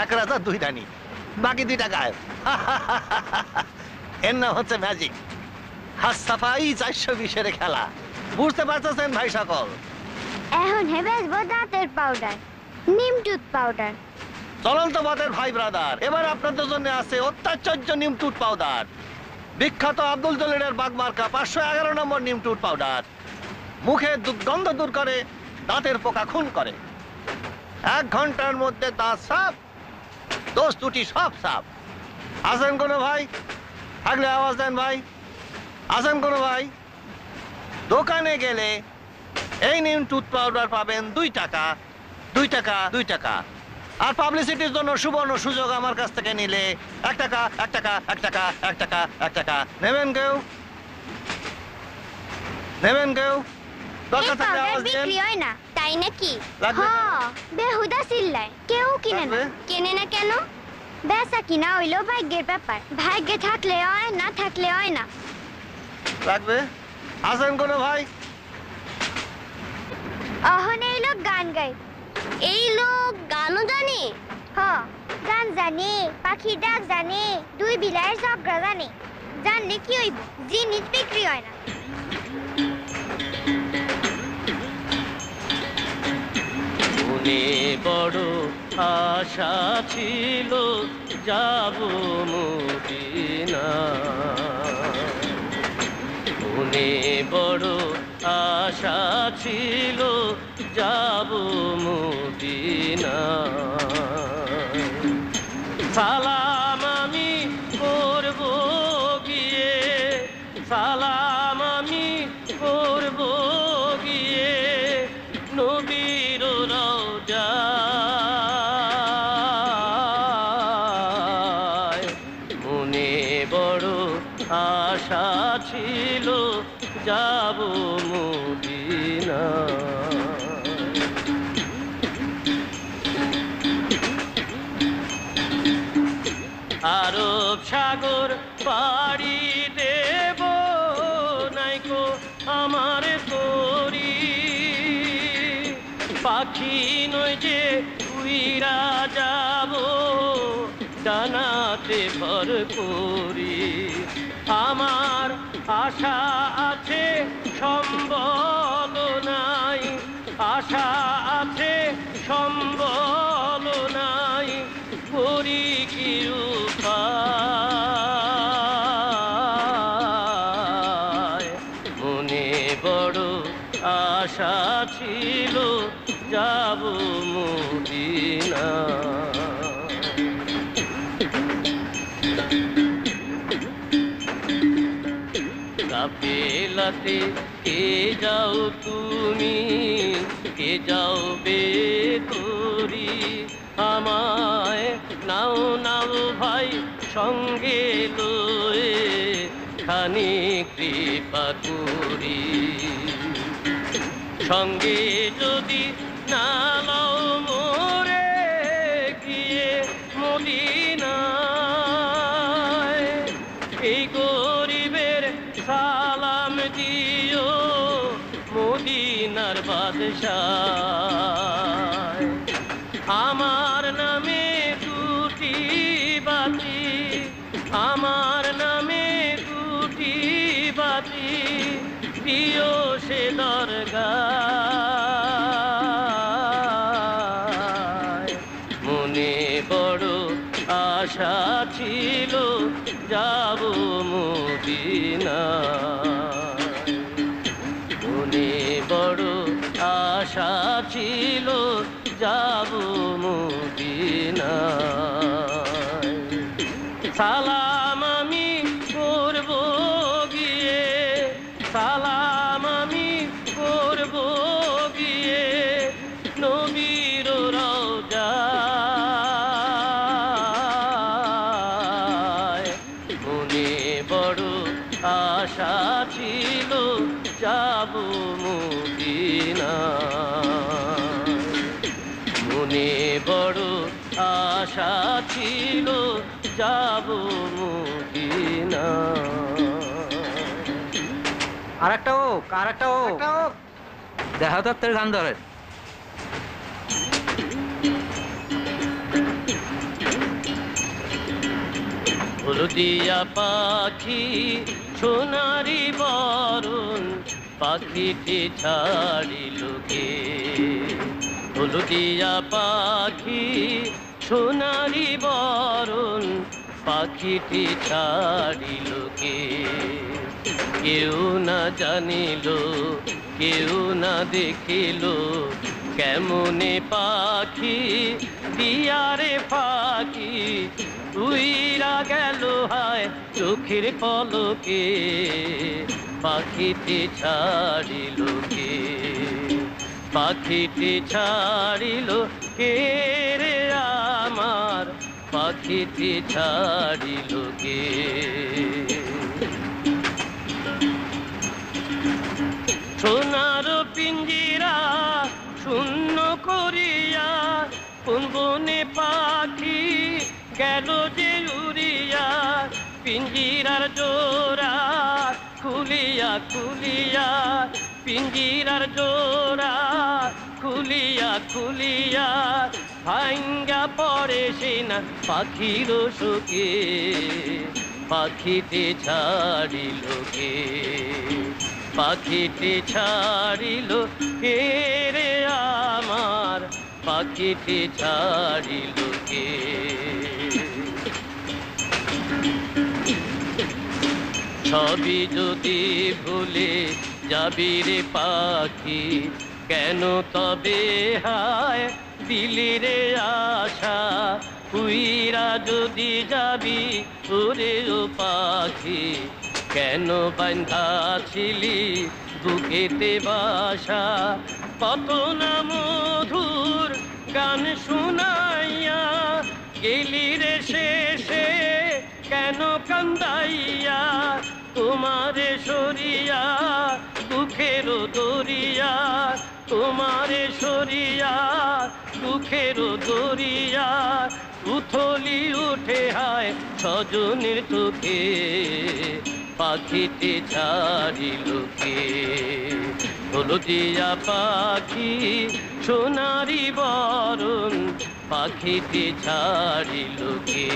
1 রাজা 2 রানী, বাকি 2টা গায়েব। এর নাম হচ্ছে ম্যাজিক। হাত সাফাই 420-এর খেলা। বুঝতে পারতেছেন ভাই সকল? এখন হেবেস দাঁতের পাউডার, নিম টুথ পাউডার। চলন্ত পথের ভাই ব্রাদার, এবার আপনাদের জন্য আছে অত্যাশ্চর্য নিম টুথ পাউডার। বিখ্যাত আব্দুল জলিলের বাগমার্কা 511 নম্বর নিম টুথ পাউডার। মুখে দুর্গন্ধ দূর করে, দাঁতের পোকা খুন করে। 1 ঘন্টার মধ্যে দাঁত সাফ, দোষ ত্রুটি সব সাফ। আসেন কোনো ভাই, থাকলে আওয়াজ দেন ভাই। আসেন কোনো ভাই। দোকানে গেলে এই নিম টুথ পাউডার পাবেন 2 টাকা, 2 টাকা, 2 টাকা। আর পাবলিসিটির জন্য সুবর্ণ সুযোগ, আমার কাছ থেকে নিলে 1 টাকা, 1 টাকা, 1 টাকা, 1 টাকা, 1 টাকা। নেবেন কেউ? নেবেন কেউ? দরকার থাকলে আওয়াজ দেন। বিক্রি হয় না তাই নাকি? লাগবে? হ্যাঁ, বেহুদা চিল্লায়, কেউ কিনে না। কেনে না কেন? বেচা কিনা হইলো ভাগ্যের ব্যাপার, ভাগ্যে থাকলে হয়, না থাকলে হয় না। লাগবে? আসেন কোনো ভাই। অহন এই লোক গান গায়। এই লোক গানও জানে? হ্যাঁ, গান জানে, পাখির ডাক জানে, 2 বিলাইয়ের ঝগড়া জানে। জানলে কি হইব? জিনিস বিক্রি হয় না। মনে বড় আশা ছিল যাব মদিনা, মনে বড় আশা ছিল যাব মদিনা। সালাম আমি করব গিয়ে, সালাম আমি করব গিয়ে নবীর রওজা। ছিল যাব মদিনা। আরব সাগর পাড়ি দেব নাইকো আমার তরি, পাখি নয় যে উইরা যাব ডানাতে ভর করি। আমার আশা আছে সম্বল নাই, আশা আছে সম্বল নাই, করি কি উপায়। মনে বড় আশা ছিল যাব মদিনা। কাফেলাতে কে যাও তুমি, কে যাও বেতরি, আমায় নাও নাও ভাই সঙ্গে লয়ে, খানি কৃপা করি। সঙ্গে যদি না লও মোরে গিয়ে মদিনায়, এই গরিবের সালাম দিও মদিনার বাদশাহ। আমার নামে দুটি বাতি, আমার নামে দুটি বাতি, দিও সে দরগায়। মনে বড় আশা ছিল যাব মদিনা। মনে বড় আশা ছিল যাব মদিনা। সালাম আমি করব গিয়ে, সালাম আমি করব গিয়ে নবীর রওজায়। মনে বড় আশা ছিল যাব মদিনা। মনে বড় আশা ছিল যাব মদিনা। আরেকটা হোক, আরেকটা হোক, দেখা দত্তের গান ধরে। হলদিয়া পাখি সোনারি বরণ, পাখিটি ছাড়িল কে। হলদিয়া পাখি সোনারি বরণ, পাখিটি ছাড়িল কে। কেউ না জানিল, কেউ না দেখিল, কেমনে পাখি দিয়ারে ফাঁকি উইরা গেল হায় চোখের পলকে। পাখিটি ছাড়িল কে, পাখিটি ছাড়িল কে রে আমার, পাখিটি ছাড়িল কে। সোনার পিঞ্জিরা শূন্য করিয়া কোন বনে পাখি গেল যে উড়িয়া। পিঞ্জিরার জোড়া খুলিয়া খুলিয়া, পিঞ্জিরার জোড়া খুলিয়া খুলিয়া, ভাঙ্গা পড়ে সে না পাখির শোকে। পাখিটি ছাড়িল কে, পাখিটি ছাড়িল কে রে আমার, পাখিটি ছাড়িল কে। সবই যদি ভুলে যাবি রে পাখি, কেন তবে হায় দিলি রে আশা। উইরা যদি যাবি ওরে ও পাখি, কেন বান্ধা ছিলি বুকেতে বাসা। কত না মধুর গান শুনাইয়া গেলি রে শেষে কেন কান্দাইয়া। তোমারে সরিয়া দুঃখের দরিয়া, তোমারে সরিয়া দুঃখের দরিয়া, উথলি উঠে হায় স্বজনের চোখে, পাখিতে ছাড়িল কে, হলদিয়া পাখি সোনারি বরণ, পাখিতে ছাড়িল কে,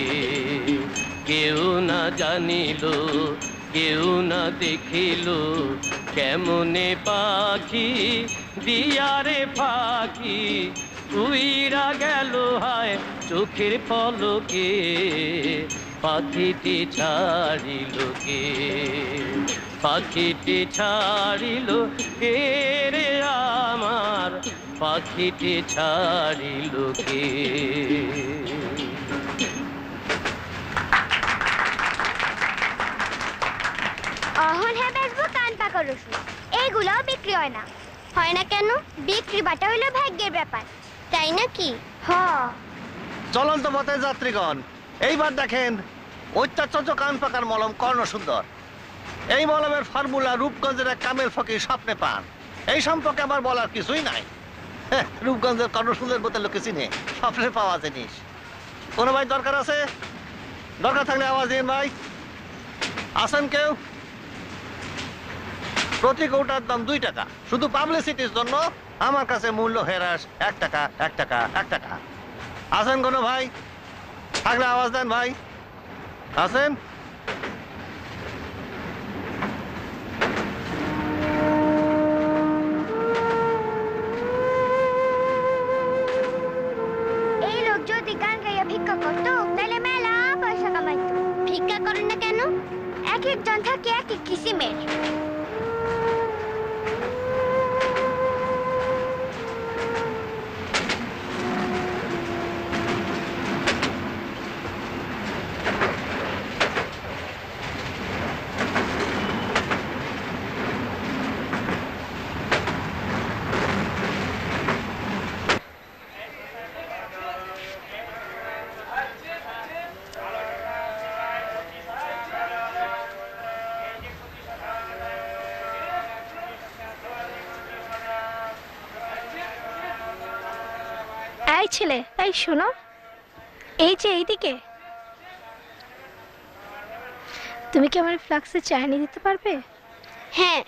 কেউ না জানিল কেউ না দেখিল, কেমনে পাখি দিয়ারে পাখি, উইরা গেল হায় চোখের পলকে, পাখিটি ছাড়িল কে, পাখিটি ছাড়িল কে রে আমার, পাখিটি ছাড়িল কে। অহন হ্যাঁ বেচবো কান পাকা রসুন, এইগুলাও বিক্রি হয় না। হয় না কেন? বিক্রি বাটা হইলো ভাগ্যের ব্যাপার, তাই নাকি? হ। চলন্ত পথে যাত্রীগণ, এইবার দেখেন অত্যাচার্য কান পাকার মলম কর্ণ সুন্দর। এই মলমের ফর্মুলা রূপগঞ্জের এক কামেল ফকির স্বপ্নে পান। এই সম্পর্কে আমার বলার কিছুই নাই। রূপগঞ্জের কর্ণ সুন্দর বলতে লোকে চিনে, স্বপ্নে পাওয়া জিনিস। কোনো ভাই দরকার আছে? দরকার থাকলে আওয়াজ দিন ভাই। আসেন কেউ? প্রতি কৌটার দাম 2 টাকা। শুধু পাবলিসিটির জন্য আমার কাছে মূল্য হেরাস 1 টাকা 1 টাকা 1 টাকা। আসেন কোনো ভাই? থাকলে আওয়াজ দেন ভাই। আসেন? এই লোক যদি গান গাইয়া ভিক্ষা করতো তাহলে মেলা পয়সা কামাইতো। ভিক্ষা করেন না কেন? এক একজন থাকে এক এক কিসিমের। এই ছেলে, এই শোনো, এই যে এইদিকে, তুমি কি আমার ফ্লাক্সে চা এনে দিতে পারবে? হ্যাঁ।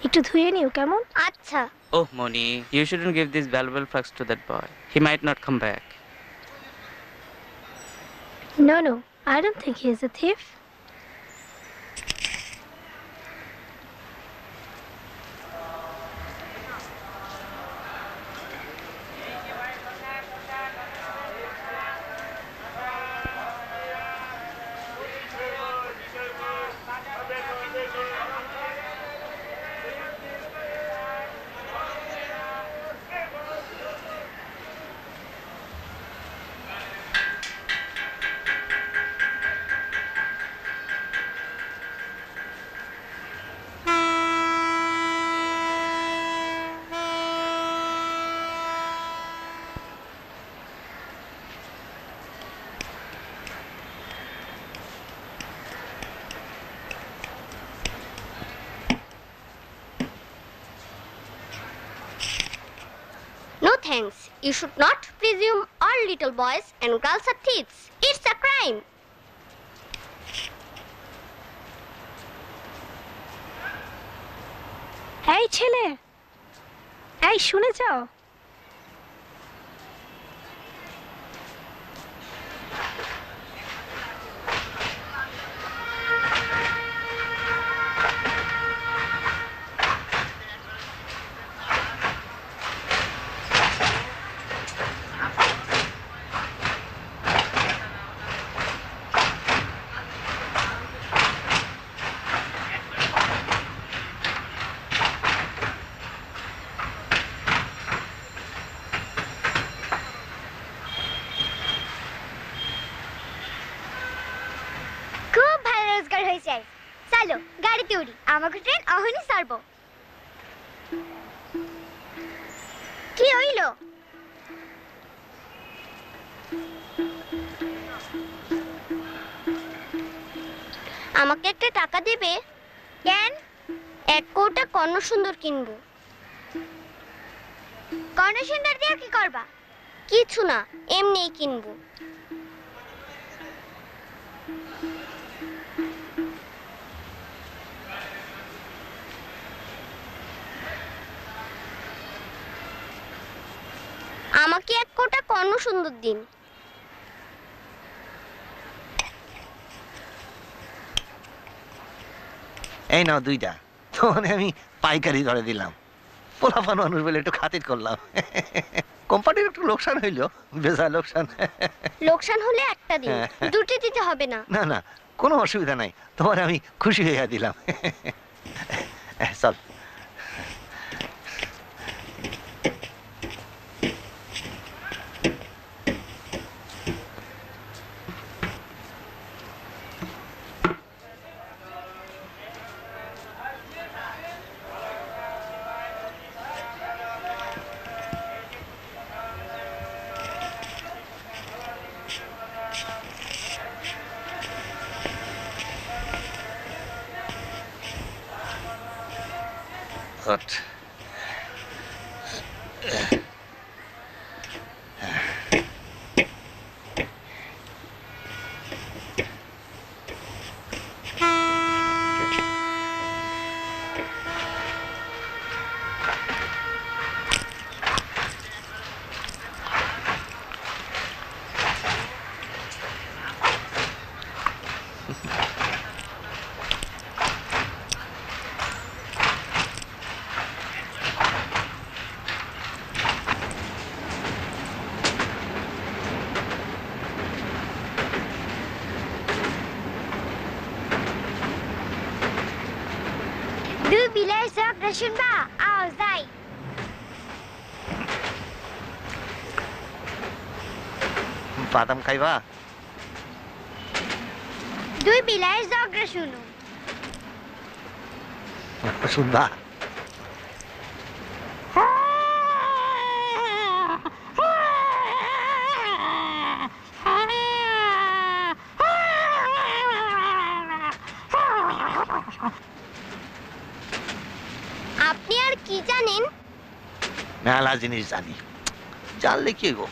একটু ধুয়ে নিও কেমন? আচ্ছা। Oh, Moni, you shouldn't give this valuable flux to that boy. He might not come back. No, I don't think he is a thief. No thanks. You should not presume all little boys and girls are thieves. It's a crime. এই ছেলে, এই শুনে যাও, চলো গাড়িতে উড়ি, আমাকে train অহনি ছাড়বো। কি হইলো? আমাকে একটা টাকা দেবে? কেন? 1 কৌটা কর্ণ সুন্দর কিনবো। কর্ণ সুন্দর দিয়ে কি করবা? কিছু না, এমনিই কিনবো। আমাকে 1 কৌটা কর্ণ সুন্দর দিন। এই নাও 2টা, তোমার আমি পাইকারি ধরে দিলাম। পোলাপান মানুষ বলে একটু খাতির করলাম। কোম্পানির একটু লোকসান হইলো, বেজা লোকসান। লোকসান হলে একটা দিন, দুটি দিতে হবে না। না না, কোনো অসুবিধা নাই, তোমার আমি খুশি হইয়া দিলাম। চল। Gut. Du bilang sok rasun ba? Aw, zai. বাদাম খাইবা? 2 bilang sok rasun. শুনবা? আপনি আর কি জানেন? মেলা জিনিস জানি, জানলে কি গো,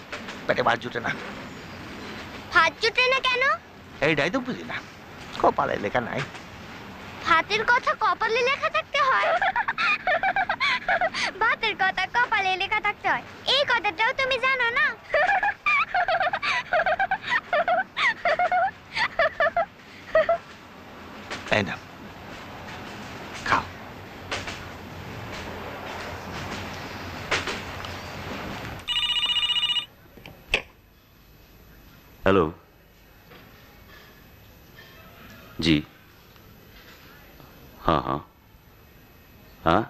পেটে ভাত জুটে না। ভাত জুটে না কেন? এইটাই তো বুঝি না, কপালে লেখা নাই। ভাতের কথা কপালে লেখা থাকতে হয়? ভাতের কথা কপালে লেখা থাকতে হয়, এই কথাটাও তুমি জানো না? তাই না, খাও। हेलो जी, हाँ हाँ हाँ,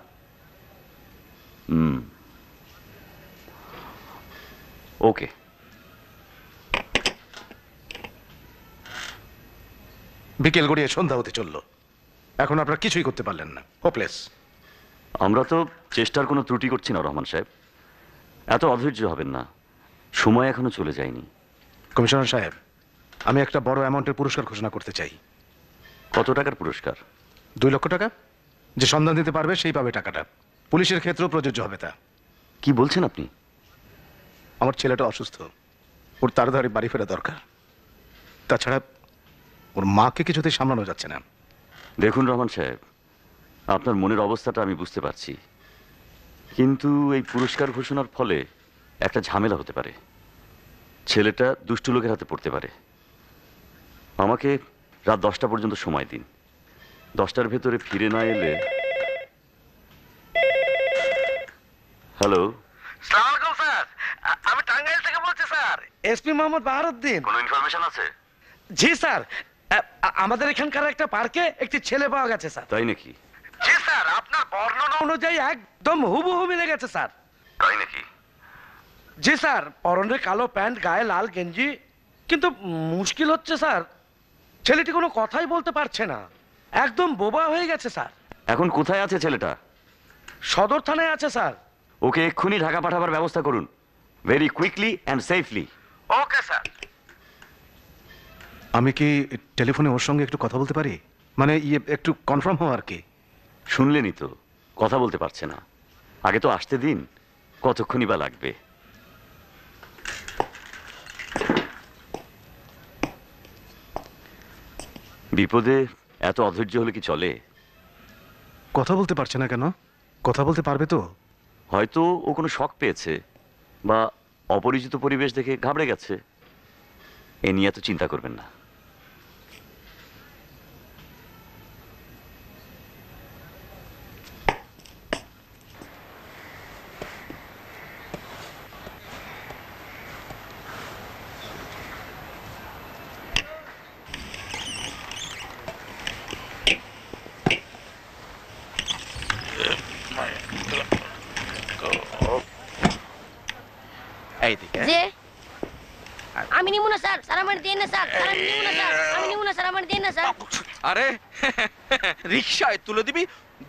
ओके। বিকেল গড়িয়ে সন্ধ্যা হতে চললো, এখন আপনারা কিছুই করতে পারলেন না, হোপলেস। আমরা তো চেষ্টার কোনো ত্রুটি করছি না রহমান সাহেব, এত অধৈর্য হবেন না, সময় এখনো চলে যায়নি। কমিশনার সাহেব, আমি একটা বড় অ্যামাউন্টের পুরস্কার ঘোষণা করতে চাই। কত টাকার পুরস্কার? 2 লক্ষ টাকা। যে সন্ধান দিতে পারবে সেই পাবে টাকাটা, পুলিশের ক্ষেত্রেও প্রযোজ্য হবে তা। কি বলছেন আপনি? আমার ছেলেটা অসুস্থ, ওর তাড়াতাড়ি বাড়ি ফেরা দরকার, তাছাড়া ওর মাকে কিছুতেই সামলানো যাচ্ছে না। দেখুন রহমান সাহেব, আপনার মনের অবস্থাটা আমি বুঝতে পারছি, কিন্তু এই পুরস্কার ঘোষণার ফলে একটা ঝামেলা হতে পারে, ছেলেটা দুষ্ট লোকের হাতে পড়তে পারে। আমাকে রাত 10টা পর্যন্ত সময় দিন, 10টার ভেতরে ফিরে না এলে। হ্যালো, আসসালামু আলাইকুম স্যার, আমি টাঙ্গাইল থেকে বলছি স্যার। এসপি মোহাম্মদ বাহারউদ্দিন। কোনো ইনফরমেশন আছে? জি স্যার, আমাদের এখানকার একটা পার্কে একটি ছেলে পাওয়া গেছে স্যার। তাই নাকি? জি স্যার, আপনার বর্ণনা অনুযায়ী একদম হুবহু মিলে গেছে স্যার। তাই নাকি? জি স্যার, পরনে কালো প্যান্ট, গায়ে লাল গেঞ্জি, কিন্তু মুশকিল হচ্ছে স্যার, ছেলেটি কোনো কথাই বলতে পারছে না, একদম বোবা হয়ে গেছে স্যার। এখন কোথায় আছে ছেলেটা? সদর থানায় আছে স্যার। ওকে এক্ষুনি ঢাকা পাঠাবার ব্যবস্থা করুন, very quickly and safely. Okay sir. আমি কি টেলিফোনে ওর সঙ্গে একটু কথা বলতে পারি? মানে একটু কনফার্ম হও আর কি। শুনলেনই তো, কথা বলতে পারছে না। আগে তো আসতে দিন, কতক্ষণই বা লাগবে। বিপদে এত অধৈর্য হলে কি চলে? কথা বলতে পারছে না কেন? কথা বলতে পারবে তো? হয়তো ও কোনো শক পেয়েছে বা অপরিচিত পরিবেশ দেখে ঘাবড়ে গেছে। এ নিয়ে এত চিন্তা করবেন না। যে আমি নিব না স্যার, স্যার আমার দেন না স্যার, স্যার আমি নিব না স্যার, আমি নিব না স্যার, আমার দেন না স্যার। আরে রিকশায় তুলে দিবি,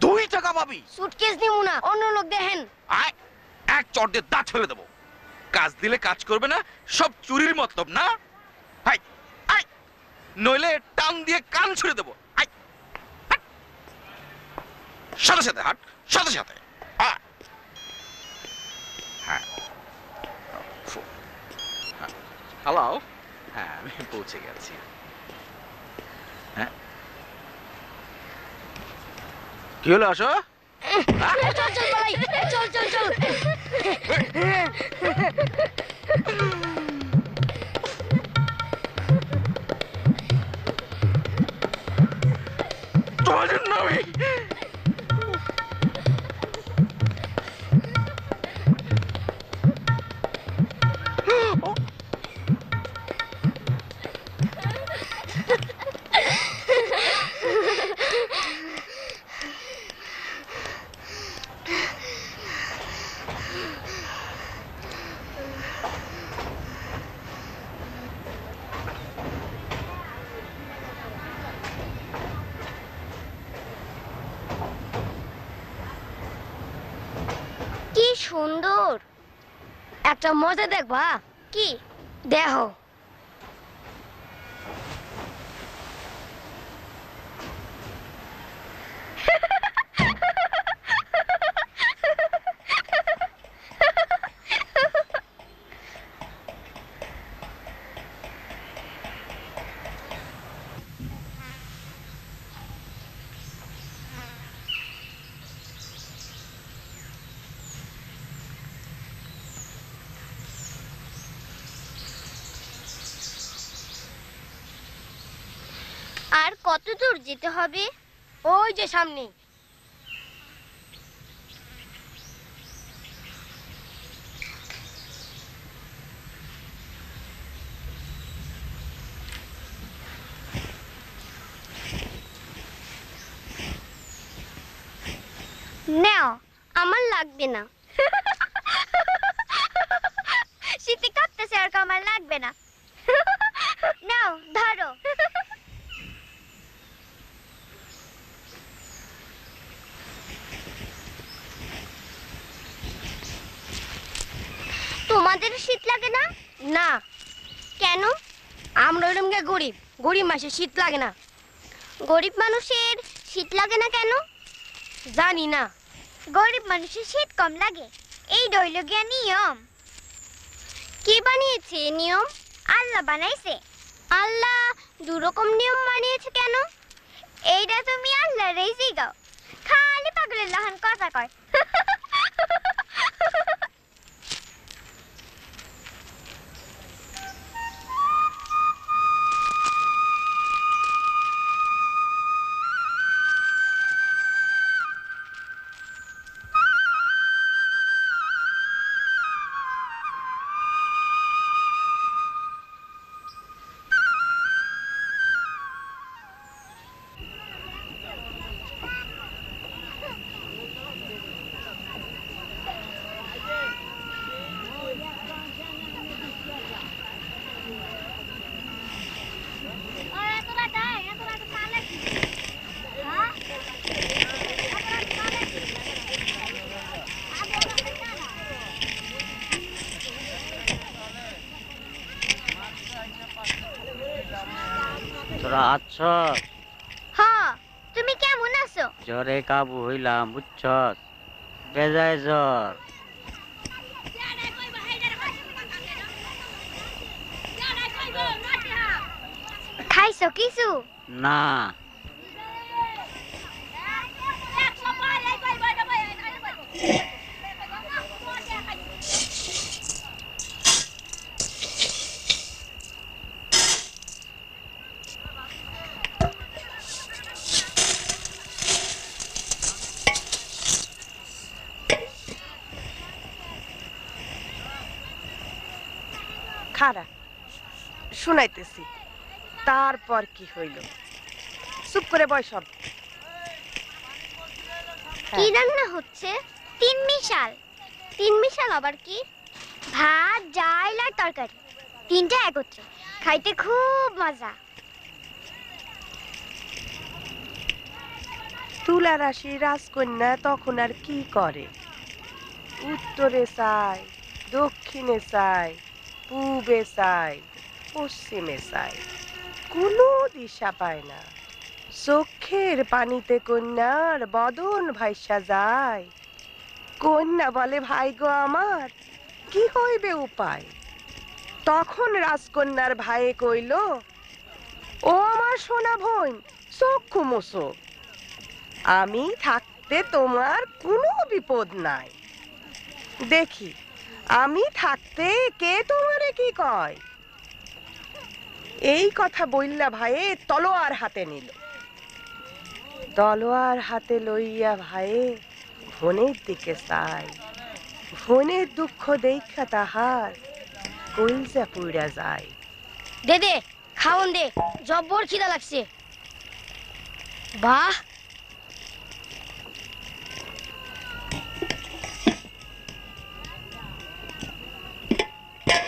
2 টাকা পাবি। সুটকেস নিব না, অন্য লোক দেখেন। আয়, এক চড় দিয়ে দাঁত ফেলে দেবো। কাজ দিলে কাজ করবে না, সব চুরির মতলব না। হাই আয়, নইলে টান দিয়ে কান ছুড়ে দেবো। আয়, হাট। সাথে সাথে হাট, সাথে সাথে। হ্যাঁ, হ্যালো, হ্যাঁ আমি পৌঁছে গেছি। হ্যাঁ, কি হলো? আসো। চল চল ভাই, চল চল চল। তোমাদের নামে কি সুন্দর একটা মজা দেখবা। কি দেখো? আর কত দূর যেতে হবে? ওই যে সামনে। নাও, আমার লাগবে না। শীতে কাঁপতেছে, আর আমার লাগবে না। নাও ধরো। তোমাদের শীত লাগে না? না। কেন? আমরা ওরকম গরিব, গরিব মানুষের শীত লাগে না। গরিব মানুষের শীত লাগে না কেন? জানি না। গরিব মানুষের শীত কম লাগে, এই রইল গিয়া নিয়ম। কে বানিয়েছে এই নিয়ম? আল্লাহ বানাইছে। আল্লাহ দুরকম নিয়ম বানিয়েছে কেন? এইটা তুমি আল্লাহরই জিগাও, খালি পাগলের লহন কথা কয়। তোরা আচ্ছা হ্যাঁ, জ্বরে কাবু হইলাম বুঝছস, বেজায় জ্বর। খাইছো কিছু? না। খারা শুনাইতেছি, তারপর কি হইল? চুপ করে বয় সব। কি রান্না হচ্ছে? তিন মিশাল। তিন মিশাল আবার কি? ভাত, ডাল আর তরকারি, তিনটা একত্রে, খাইতে খুব মজা। তুলা রাশি রাজকন্যা তখন আর কি করে? উত্তরে চায়, দক্ষিণে চায়, পূবে চায়, পশ্চিমে চায়, কোনো দিশা পায় না। চোখের পানিতে কন্যার বদন ভাইসা যায়। কন্যা বলে, ভাই গো আমার, কি হইবে উপায়? তখন রাজকন্যার ভাইয়ে কইল, ও আমার সোনা বোন, চক্ষু মোছো, আমি থাকতে তোমার কোনো বিপদ নাই। দেখি আমি থাকতে কে তোমারে কি কয়? এই কথা বললা ভাইয়ে তলোয়ার হাতে নিল। তলোয়ার হাতে লইয়া ভাইয়ে ঘনের দিকে চাই। ঘনের দুঃখ দেখা তাহার কইলজা পুইরা যায়। দে দে খাওন দে, জব্বর খিদা লাগছে। বাহ,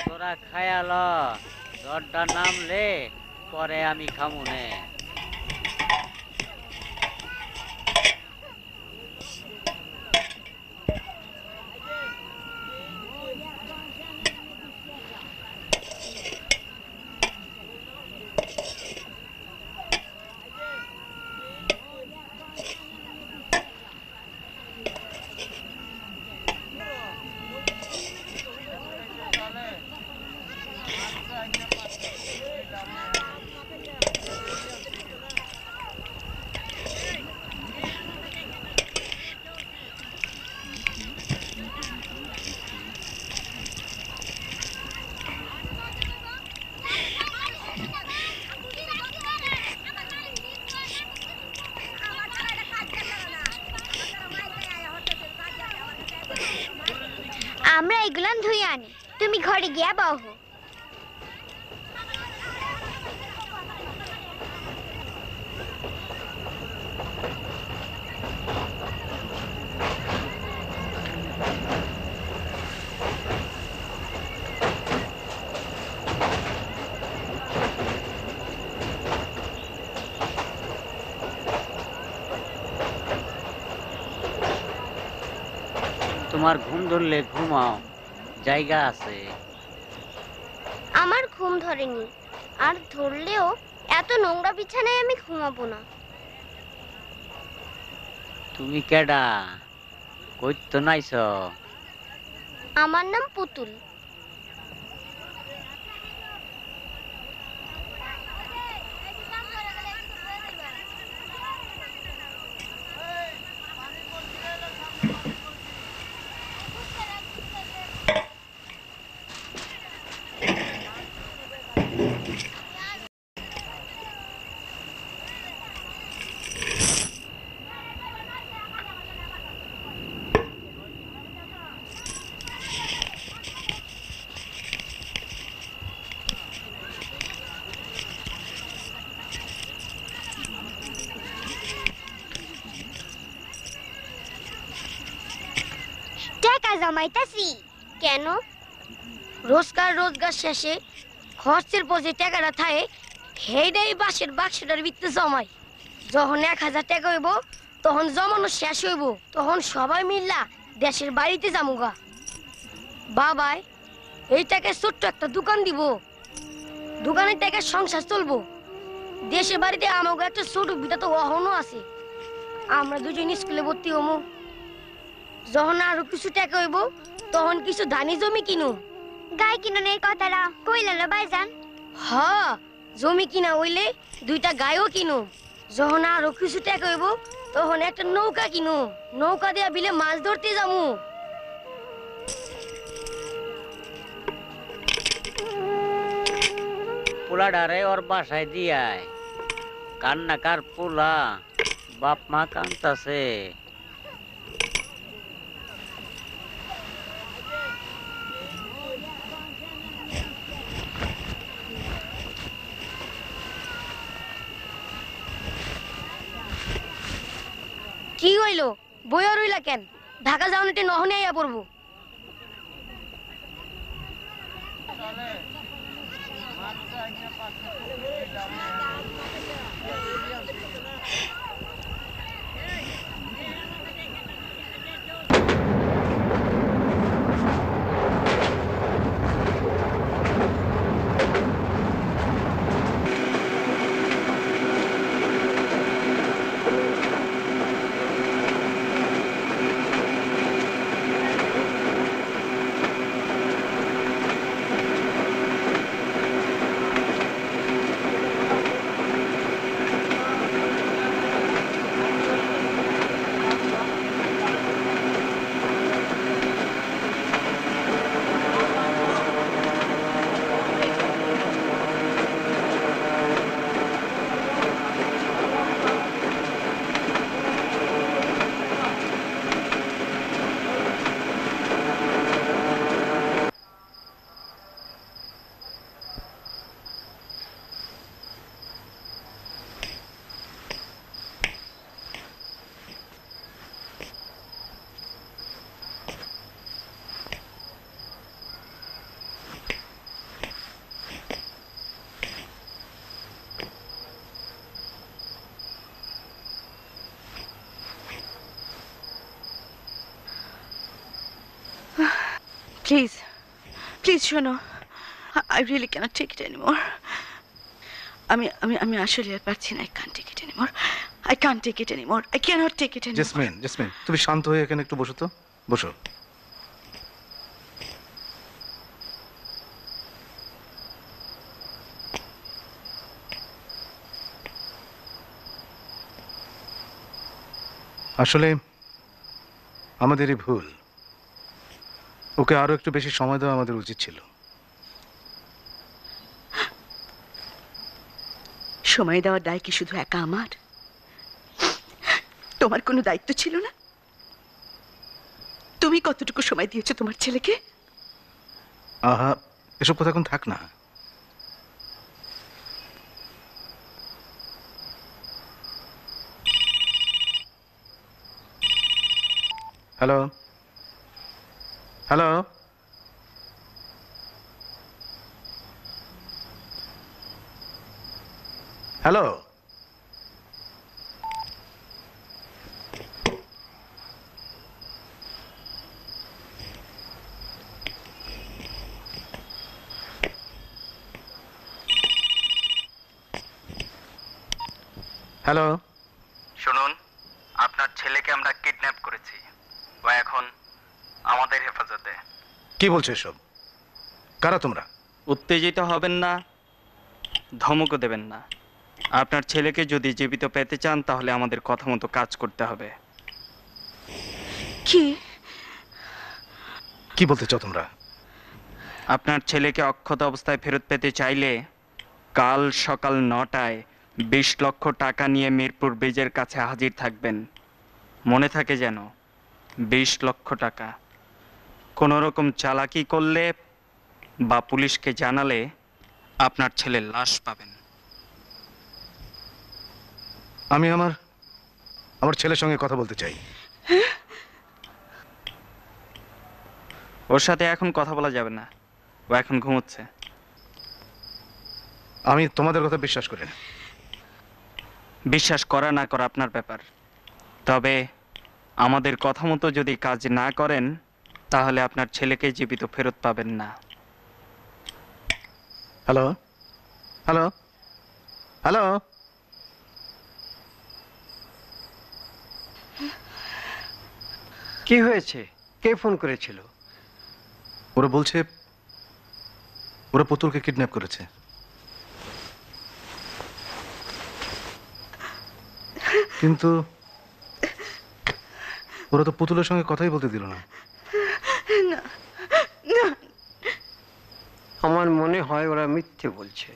তোরা খায়াল, জ্বরটা নামলে পরে আমি খামুনে। আমরা এগুলান ধুয়ে আনি, তুমি ঘরে গিয়া বহ। তোমার ঘুম ধরলে ঘুমাও, জায়গা আছে। আমার ঘুম ধরেনি, আর ধরলেও এত নোংরা বিছানায় আমি ঘুমাবো না। তুমি কেডা? কই তো নাইছ? আমার নাম পুতুল। জমাইতাছি কেন? রোজগার শেষে খরচের পর যে টাকাটা থাকে সেইটাই বাসের বাক্সটার ভিতরে জমাই। যখন 1000 টাকা হইব তখন জমানো শেষ হইব, তখন সবাই মিল্লা দেশের বাড়িতে যামুগা। বাবাই এই টাকায় ছোট্ট একটা দোকান দিব, দোকানের টাকায় সংসার চলবো। দেশের বাড়িতে আমাকে একটা ছোট বিটা তো অহনও আছে, আমরা দুজন স্কুলে ভর্তি হমু যখন আরো কিছু টাকা হইব তখন কিছু ধানি জমি কিনু গাই কিনুনের কথাটা কইলেন ভাইজান হ জমি কিনা হইলে 2টা গাইও কিনু যখন আরো কিছু টাকা হইব তখন একটা নৌকা কিনু নৌকা দিয়া বিলে মাছ ধরতে যামু পোলাডারে ওর বাসায় দিয়ায় কান্নাকার পোলা বাপ মা কান্তাছে কি হইলো বইয়া রইলা কেন ঢাকা যাওয়ানিতে নহনে আইয়া পড়বো Please, please, শোনো। I really cannot take it anymore. আমি আসলে আর পারছি না। I can't take it anymore. I can't take it anymore. I cannot take it anymore. Jasmine, তুমি শান্ত হয়ে এখানে একটু বসো তো। বসো। আসলে আমাদেরই ভুল। ওকে আরো একটু বেশি সময় দেওয়া আমাদের উচিত ছিল। সময় দেওয়ার দায় কি শুধু একা আমার? তোমার কোনো দায়িত্ব ছিল না? তুমি কতটুকু সময় দিয়েছো তোমার ছেলেকে? আহা, এসব কথা এখন থাক না। হ্যালো হ্যালো হ্যালো হ্যালো শুনুন, আপনার ছেলেকে আমরা কিডন্যাপ করেছি। ও এখন আমাদের হেফাজতে। কি বলছো এসব? কারা তোমরা? উত্তেজিত হবেন না, ধমকও দেবেন না। আপনার ছেলেকে যদি জীবিত পেতে চান তাহলে আমাদের কথা মতো কাজ করতে হবে। কি কি বলতে চাও তোমরা? আপনার ছেলেকে অক্ষত অবস্থায় ফেরত পেতে চাইলে কাল সকাল 9টায় 20 লক্ষ টাকা নিয়ে মিরপুর ব্রিজের কাছে হাজির থাকবেন। মনে থাকে যেন, 20 লক্ষ টাকা। কোনো রকম চালাকি করলে বা পুলিশকে জানালে আপনার ছেলের লাশ পাবেন। আমি আমার ছেলের সঙ্গে কথা বলতে চাই। ওর সাথে এখন কথা বলা যাবে না, ও এখন ঘুমোচ্ছে। আমি তোমাদের কথা বিশ্বাস করি না। বিশ্বাস করা না করা আপনার ব্যাপার, তবে আমাদের কথা মতো যদি কাজ না করেন তাহলে আপনার ছেলেকে জীবিত ফেরত পাবেন না। হ্যালো হ্যালো হ্যালো কি হয়েছে? কে ফোন করেছিল? ওরা বলছে ওরা পুতুলকে কিডন্যাপ করেছে। কিন্তু ওরা তো পুতুলের সঙ্গে কথাই বলতে দিল না। আমার মনে হয় ওরা মিথ্যে বলছে।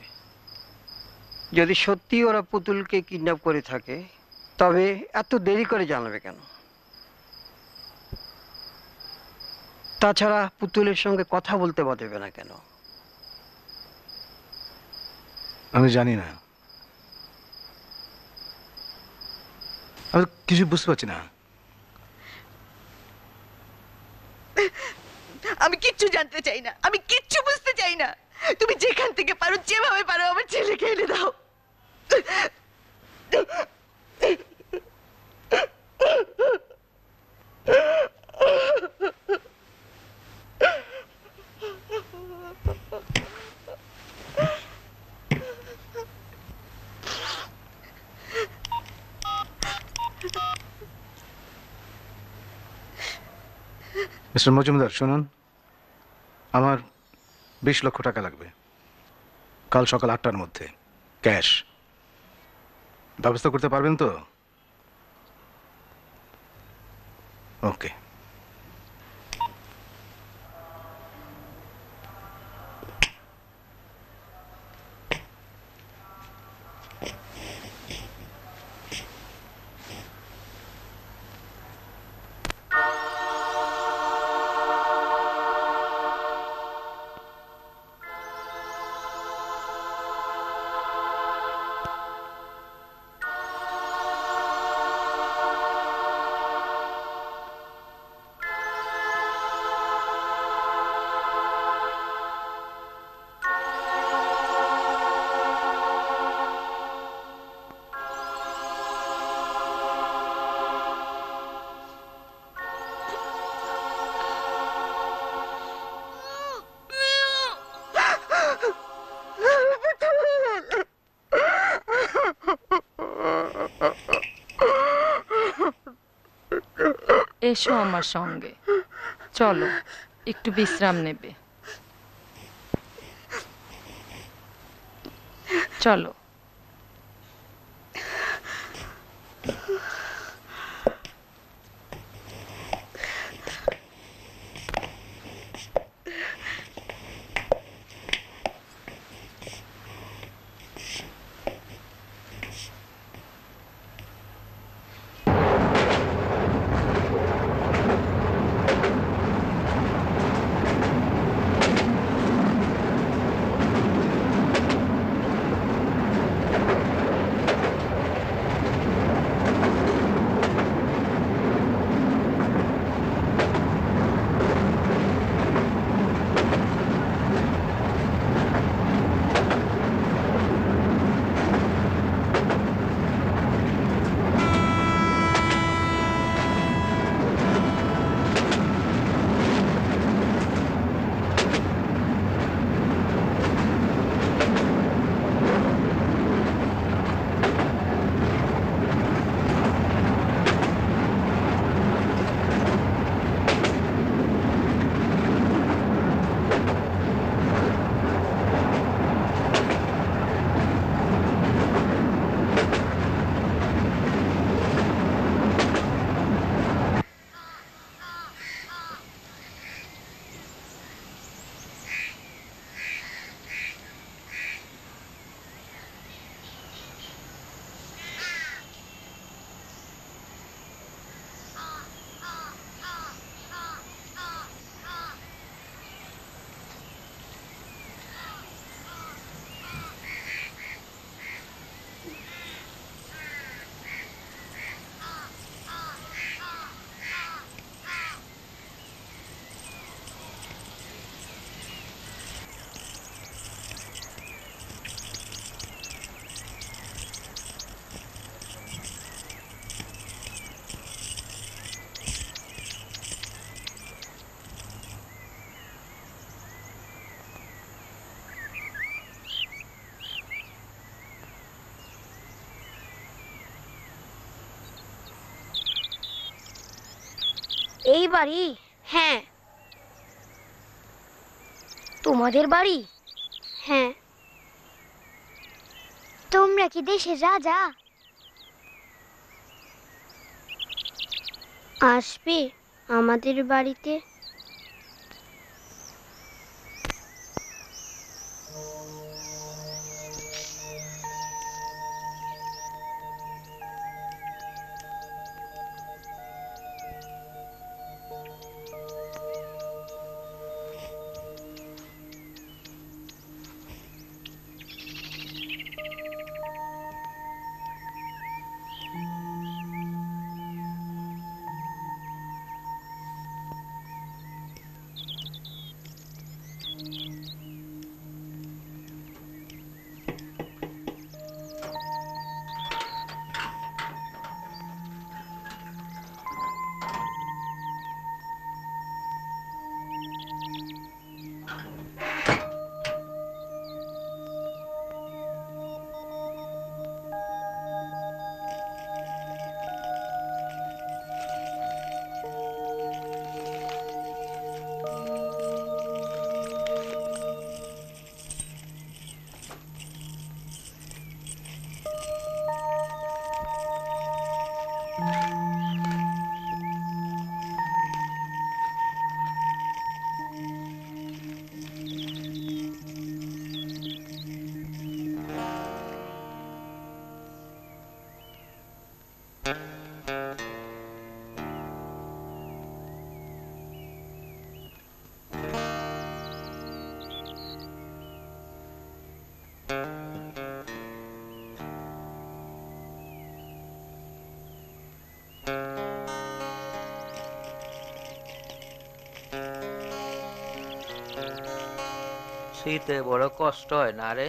যদি সত্যি ওরা পুতুলকে কিডন্যাপ করে থাকে তবে এত দেরি করে জানাবে কেন? তাছাড়া পুতুলের সঙ্গে কথা বলতে দেবে না কেন? আমি জানি না, আমি কিছু বুঝতে পারছি না। আমি কিচ্ছু জানতে চাই না, আমি কিচ্ছু বুঝতে চাই না। তুমি যেখান থেকে পারো, যেভাবে পারো আমার ছেলেকে এনে দাও। মিস্টার মজুমদার শুনুন, আমার 20 লক্ষ টাকা লাগবে কাল সকাল 8টার মধ্যে, ক্যাশ। ব্যবস্থা করতে পারবেন তো? ওকে। এসো আমার সঙ্গে, চলো একটু বিশ্রাম নেবে, চলো। এই বাড়ি? হ্যাঁ। তোমাদের বাড়ি? হ্যাঁ। তোমরা কি দেশের রাজা? আসবে আমাদের বাড়িতে? শীতে বড় কষ্ট হয় না রে?